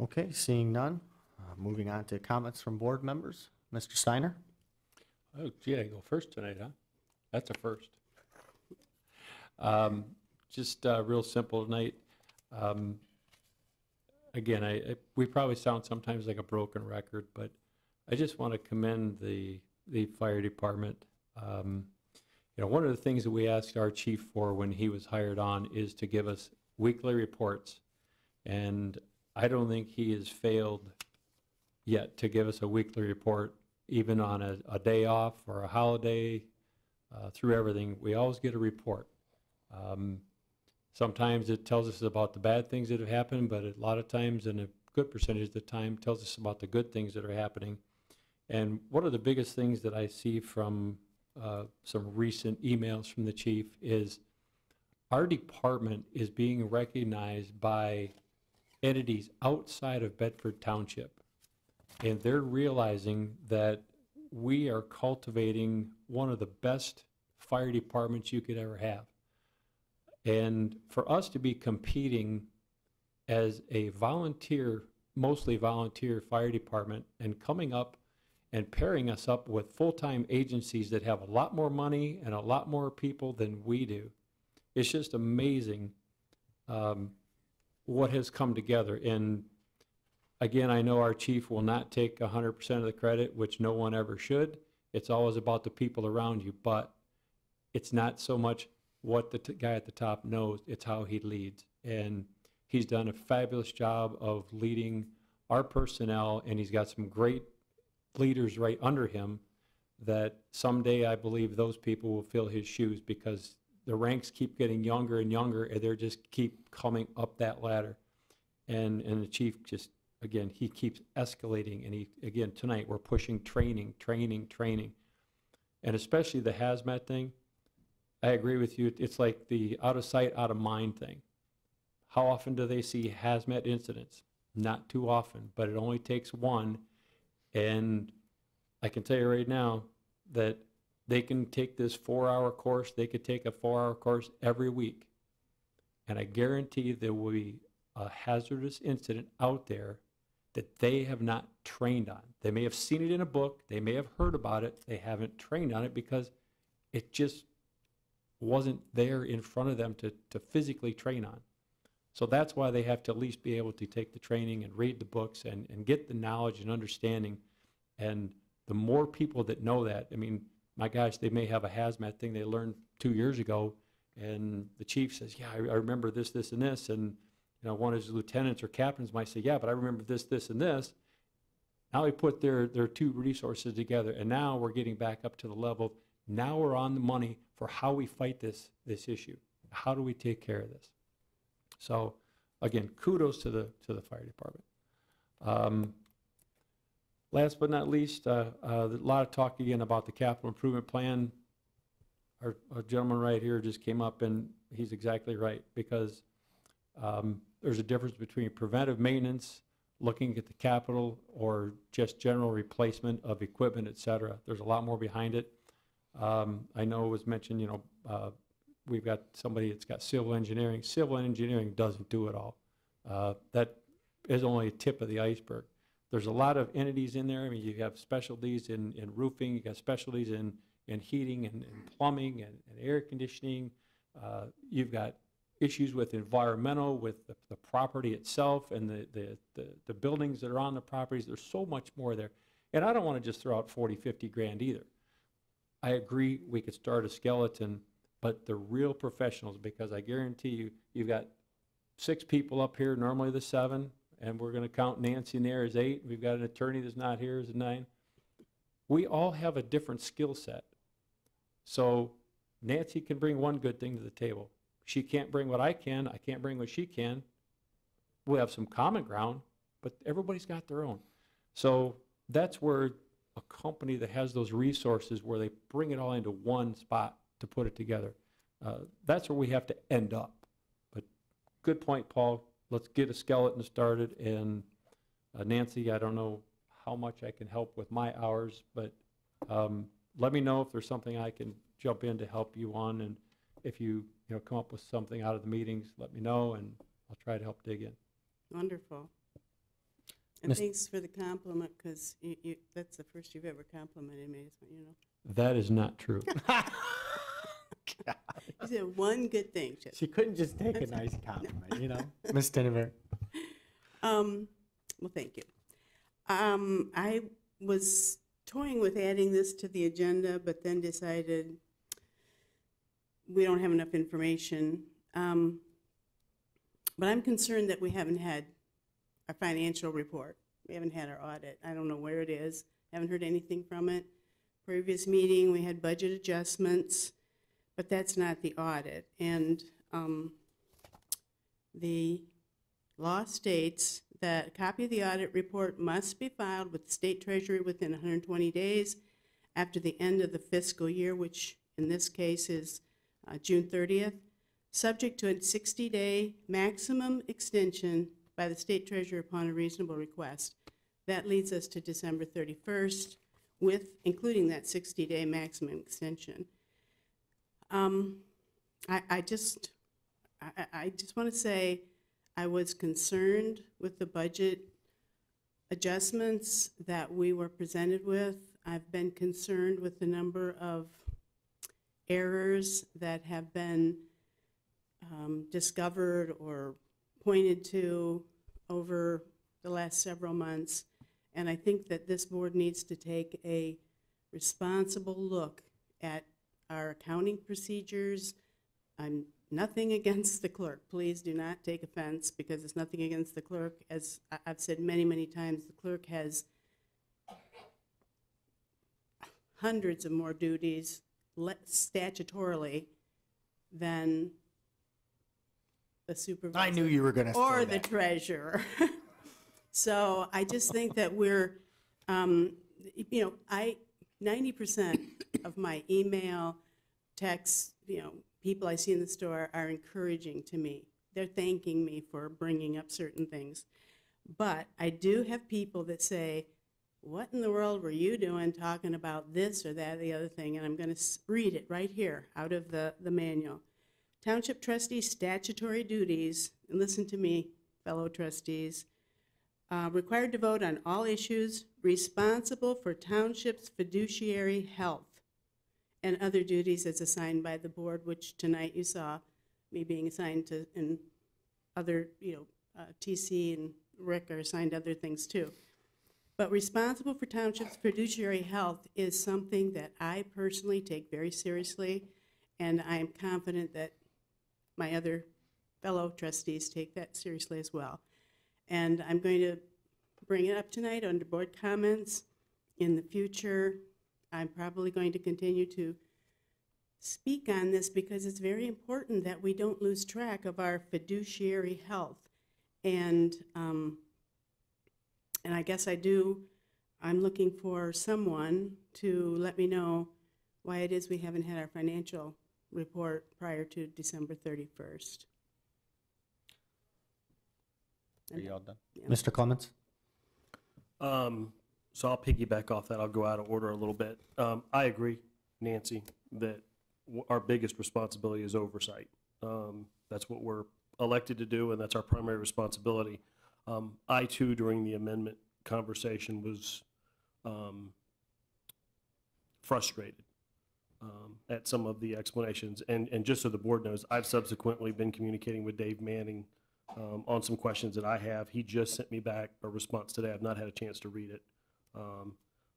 Okay, seeing none. Moving on to comments from board members. Mr. Steiner? Oh, gee, I go first tonight, huh? That's a first. Just real simple tonight. Again, we probably sound sometimes like a broken record, but I just want to commend the fire department. You know, one of the things that we asked our chief for when he was hired on is to give us weekly reports, and I don't think he has failed yet to give us a weekly report, even on a day off or a holiday, through everything. We always get a report. Sometimes it tells us about the bad things that have happened, but a lot of times, and a good percentage of the time, tells us about the good things that are happening. And one of the biggest things that I see from some recent emails from the chief is our department is being recognized by entities outside of Bedford Township. And they're realizing that we are cultivating one of the best fire departments you could ever have. And for us to be competing as a volunteer, mostly volunteer fire department, and coming up and pairing us up with full-time agencies that have a lot more money and a lot more people than we do, it's just amazing what has come together. And again, I know our chief will not take 100% of the credit, which no one ever should. It's always about the people around you, but it's not so much what the guy at the top knows, it's how he leads. And he's done a fabulous job of leading our personnel, and he's got some great leaders right under him that someday I believe those people will fill his shoes, because the ranks keep getting younger and younger, and they just keep coming up that ladder. And the chief just, again, he keeps escalating, and again, tonight we're pushing training. And especially the hazmat thing, I agree with you. It's like the out of sight, out of mind thing. How often do they see hazmat incidents? Not too often, but it only takes one. And I can tell you right now that they can take this 4-hour course. They could take a 4-hour course every week. And I guarantee there will be a hazardous incident out there that they have not trained on. They may have seen it in a book. They may have heard about it. They haven't trained on it because it just wasn't there in front of them to physically train on. So that's why they have to at least be able to take the training and read the books and get the knowledge and understanding. And the more people that know that, I mean, my gosh, they may have a hazmat thing they learned 2 years ago, and the chief says, yeah, I remember this, this, and this. And you know, one of his lieutenants or captains might say, yeah, but I remember this, this, and this. Now we put their two resources together, and now we're getting back up to the level of, now we're on the money for how we fight this issue. How do we take care of this? So again, kudos to the fire department. Last but not least, a lot of talk again about the capital improvement plan. Our gentleman right here just came up, and he's exactly right, because there's a difference between preventive maintenance, looking at the capital, or just general replacement of equipment, et cetera. There's a lot more behind it. I know it was mentioned, you know, we've got somebody that's got civil engineering. Civil engineering doesn't do it all. That is only a tip of the iceberg. There's a lot of entities in there. I mean, you have specialties in roofing, you got specialties in heating and plumbing and air conditioning. You've got issues with environmental, with the property itself and the buildings that are on the properties. There's so much more there. And I don't want to just throw out 40, 50 grand either. I agree we could start a skeleton, but the real professionals, because I guarantee you, you've got 6 people up here, normally the 7, and we're going to count Nancy in there as 8. We've got an attorney that's not here as a 9. We all have a different skill set. So Nancy can bring one good thing to the table. She can't bring what I can't bring what she can. We have some common ground, but everybody's got their own. So that's where a company that has those resources, where they bring it all into one spot to put it together, that's where we have to end up. But good point, Paul. Let's get a skeleton started. And Nancy, I don't know how much I can help with my hours, but let me know if there's something I can jump in to help you on. if you come up with something out of the meetings, let me know, and I'll try to help dig in. Wonderful. And Miss- thanks for the compliment, because that's the first you've ever complimented me, just want you to know. That is not true. You said one good thing, Chip. She couldn't just take a nice compliment, Ms. Dinnerberg. Well, thank you. I was toying with adding this to the agenda, but then decided we don't have enough information. But I'm concerned that we haven't had our financial report. We haven't had our audit. I don't know where it is. Haven't heard anything from it. Previous meeting, we had budget adjustments, but that's not the audit. And the law states that a copy of the audit report must be filed with the state treasury within 120 days after the end of the fiscal year, which in this case is June 30th, subject to a 60-day maximum extension by the state treasurer upon a reasonable request. That leads us to December 31st, including that 60-day maximum extension. I just want to say I was concerned with the budget adjustments that we were presented with. I've been concerned with the number of errors that have been discovered or pointed to over the last several months. And I think that this board needs to take a responsible look at our accounting procedures. I'm nothing against the clerk. Please do not take offense, because it's nothing against the clerk. As I've said many, many times, the clerk has hundreds of more duties statutorily than the supervisor. I knew you were going to say or that. the treasurer. So I just think that we're, 90% of my email, texts, people I see in the store are encouraging to me. They're thanking me for bringing up certain things. But I do have people that say, what in the world were you doing talking about this or that or the other thing? And I'm going to read it right here out of the manual. Township trustee statutory duties, and listen to me, fellow trustees, required to vote on all issues, responsible for township's fiduciary health and other duties as assigned by the board, which tonight you saw me being assigned to, and other, TC and Rick are assigned other things too. But responsible for township's fiduciary health is something that I personally take very seriously, and I am confident that my other fellow trustees take that seriously as well. And I'm going to bring it up tonight under board comments. In the future, I'm probably going to continue to speak on this because it's very important that we don't lose track of our fiduciary health. And I guess I'm looking for someone to let me know why it is we haven't had our financial report prior to December 31st. Are you all done? Yeah. Mr. Clements? So I'll piggyback off that. I'll go out of order a little bit. I agree, Nancy, that our biggest responsibility is oversight. That's what we're elected to do, and that's our primary responsibility. I, too, during the amendment conversation was frustrated at some of the explanations. And just so the board knows, I've subsequently been communicating with Dave Manning on some questions that I have. He just sent me back a response today. I've not had a chance to read it.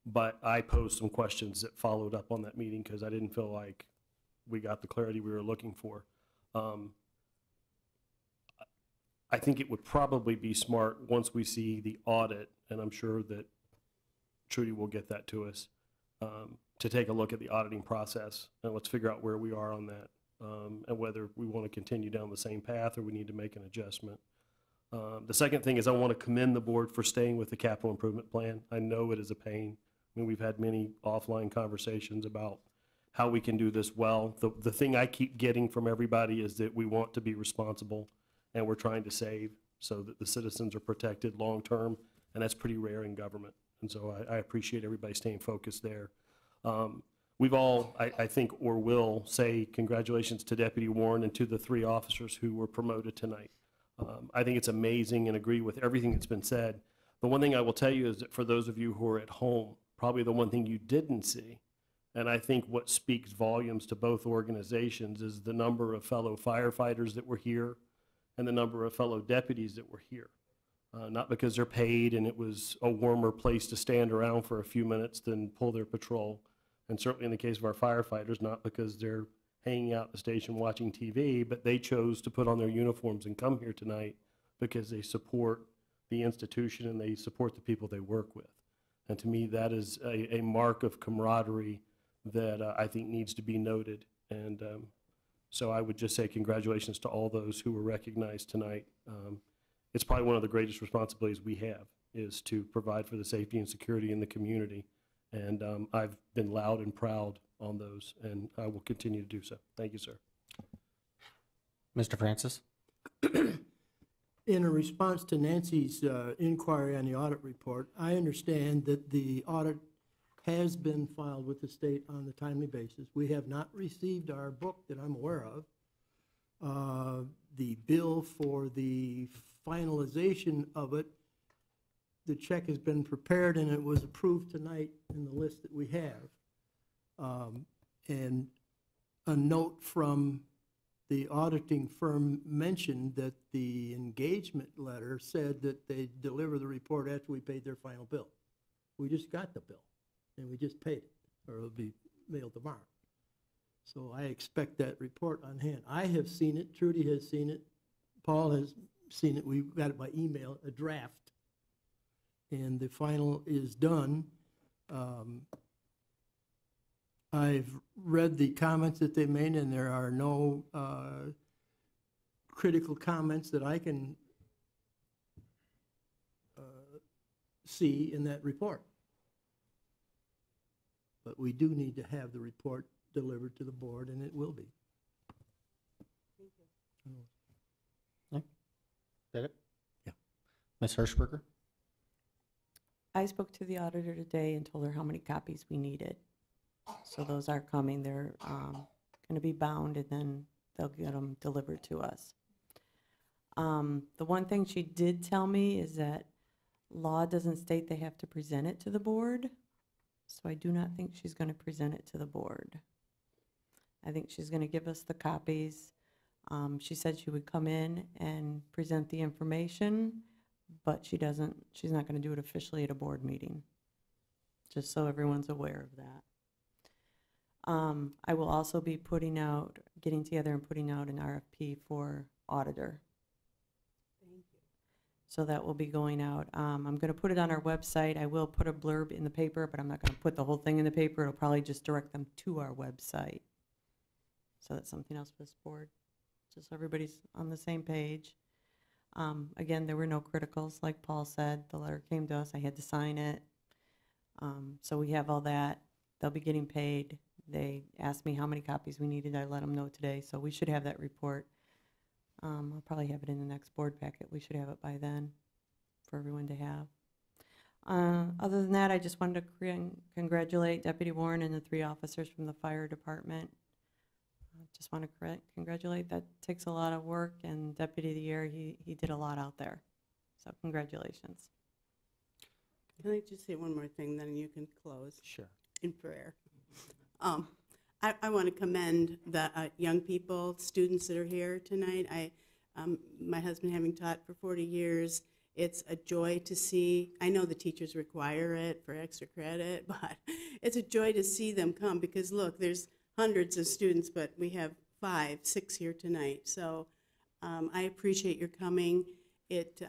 But I posed some questions that followed up on that meeting because I didn't feel like we got the clarity we were looking for. I think it would probably be smart once we see the audit, and I'm sure that Trudy will get that to us, to take a look at the auditing process and let's figure out where we are on that, and whether we want to continue down the same path or we need to make an adjustment. The second thing is I want to commend the board for staying with the capital improvement plan. I know it is a pain. I mean, we've had many offline conversations about how we can do this well. The thing I keep getting from everybody is that we want to be responsible and we're trying to save so that the citizens are protected long-term, and that's pretty rare in government. And so I appreciate everybody staying focused there. we've all, I think, or will say congratulations to Deputy Warren and to the 3 officers who were promoted tonight. I think it's amazing and agree with everything that's been said. The one thing I will tell you is that for those of you who are at home, probably the one thing you didn't see, and I think what speaks volumes to both organizations, is the number of fellow firefighters that were here and the number of fellow deputies that were here. Not because they're paid and it was a warmer place to stand around for a few minutes than pull their patrol. And certainly in the case of our firefighters, not because they're hanging out at the station watching TV, but they chose to put on their uniforms and come here tonight because they support the institution and they support the people they work with. And to me, that is a mark of camaraderie that I think needs to be noted. And so I would just say congratulations to all those who were recognized tonight. It's probably one of the greatest responsibilities we have, is to provide for the safety and security in the community. And I've been loud and proud on those, and I will continue to do so. Thank you, sir. Mr. Francis? In a response to Nancy's inquiry on the audit report, I understand that the audit has been filed with the state on a timely basis. We have not received our book that I'm aware of. The bill for the finalization of it, the check has been prepared and it was approved tonight in the list that we have. And a note from the auditing firm mentioned that the engagement letter said that they deliver the report after we paid their final bill. We just got the bill and we just paid it, or it'll be mailed tomorrow. So I expect that report on hand. I have seen it, Trudy has seen it, Paul has seen it, we got it by email, a draft, and the final is done. I've read the comments that they made, and there are no critical comments that I can see in that report. But we do need to have the report delivered to the board, and it will be. Thank you. Did it? Yeah. Ms. Hirschberger? I spoke to the auditor today and told her how many copies we needed. So those are coming. They're going to be bound, and then they'll get them delivered to us. The one thing she did tell me is that law doesn't state they have to present it to the board. So I do not think she's going to present it to the board. I think she's going to give us the copies. She said she would come in and present the information, but she's not going to do it officially at a board meeting, just so everyone's aware of that. I will also be getting together and putting out an RFP for auditor. Thank you. So that will be going out. I'm going to put it on our website. I will put a blurb in the paper, but I'm not going to put the whole thing in the paper. It'll probably just direct them to our website. So that's something else for this board, just so everybody's on the same page. Again, there were no criticals, like Paul said. The letter came to us. I had to sign it. So we have all that. They'll be getting paid. They asked me how many copies we needed. I let them know today, so we should have that report. I'll probably have it in the next board packet. We should have it by then for everyone to have. Other than that, I just wanted to congratulate Deputy Warren and the 3 officers from the fire department. Just want to congratulate. That takes a lot of work, and Deputy of the Year, he did a lot out there. So congratulations. Can I just say one more thing, then you can close? Sure. In prayer. I want to commend the young people, students that are here tonight. My husband having taught for 40 years, it's a joy to see. I know the teachers require it for extra credit, but it's a joy to see them come because, look, there's hundreds of students, but we have 5, 6 here tonight. So I appreciate your coming. It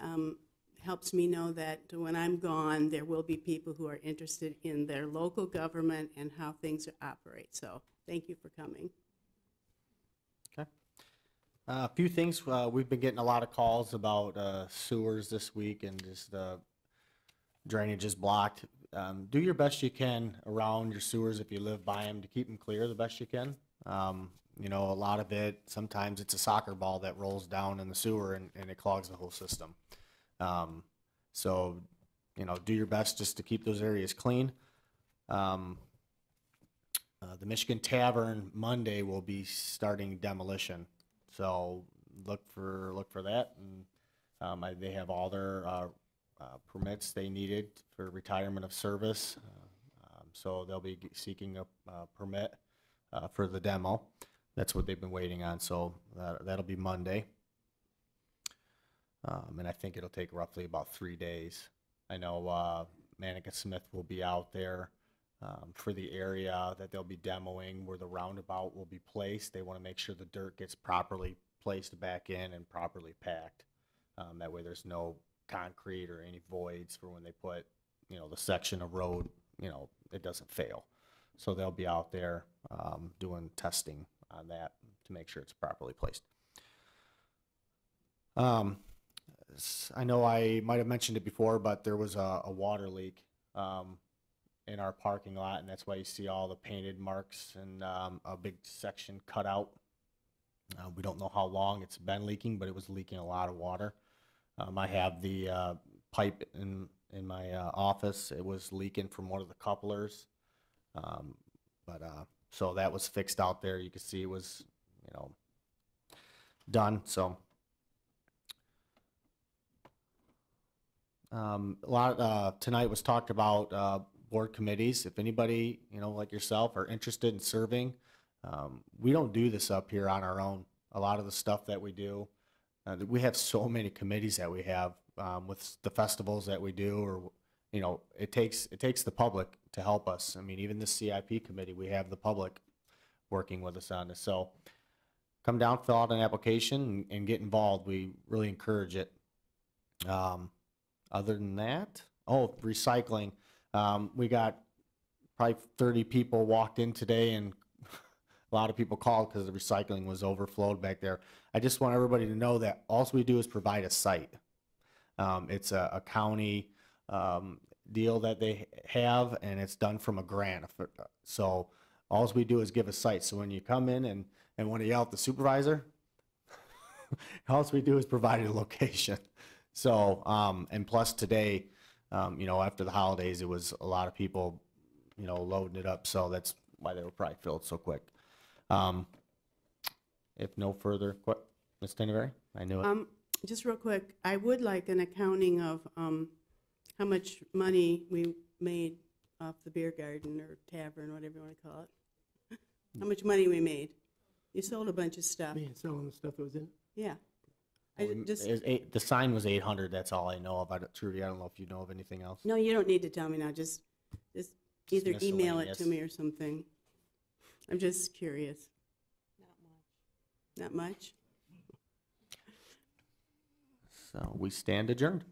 helps me know that when I'm gone, there will be people who are interested in their local government and how things operate. So thank you for coming. Okay. A few things. We've been getting a lot of calls about sewers this week and just drainage is blocked. Do your best you can around your sewers if you live by them to keep them clear the best you can. You know, a lot of it, sometimes it's a soccer ball that rolls down in the sewer and it clogs the whole system. So, you know, do your best just to keep those areas clean. The Michigan Tavern Monday will be starting demolition, so look for that. And they have all their permits they needed for retirement of service, so they'll be seeking a permit for the demo. That's what they've been waiting on, so that'll be Monday. And I think it'll take roughly about 3 days. I know Manica Smith will be out there for the area that they'll be demoing, where the roundabout will be placed. They want to make sure the dirt gets properly placed back in and properly packed. That way there's no concrete or any voids for when they put, the section of road, it doesn't fail. So they'll be out there doing testing on that to make sure it's properly placed. I know I might have mentioned it before, but there was a water leak in our parking lot, and that's why you see all the painted marks and a big section cut out. We don't know how long it's been leaking, but it was leaking a lot of water. I have the pipe in my office. It was leaking from one of the couplers. So that was fixed out there. You can see it was, done. So a lot tonight was talked about board committees. If anybody, like yourself, are interested in serving, we don't do this up here on our own. A lot of the stuff that we do, we have so many committees that we have with the festivals that we do, or it takes the public to help us. I mean, even the CIP committee, we have the public working with us on this. So come down, fill out an application, and get involved. We really encourage it. Other than that, recycling. We got probably 30 people walked in today, and a lot of people called because the recycling was overflowed back there. I just want everybody to know that all we do is provide a site. It's a county deal that they have, and it's done from a grant. So all we do is give a site. So when you come in and want to yell at the supervisor, all we do is provide a location. So, and plus today, after the holidays, it was a lot of people, loading it up. So that's why they were probably filled so quick. If no further, Ms. Tenneberry, I knew it. Just real quick, I would like an accounting of how much money we made off the beer garden or tavern, whatever you want to call it. How much money we made. You sold a bunch of stuff. Me and selling the stuff that was in. Yeah. The sign was 800. That's all I know of. Trudy, I don't know if you know of anything else. No, you don't need to tell me now. Just either email it miscellaneous. to me or something. I'm just curious. Not much? So we stand adjourned.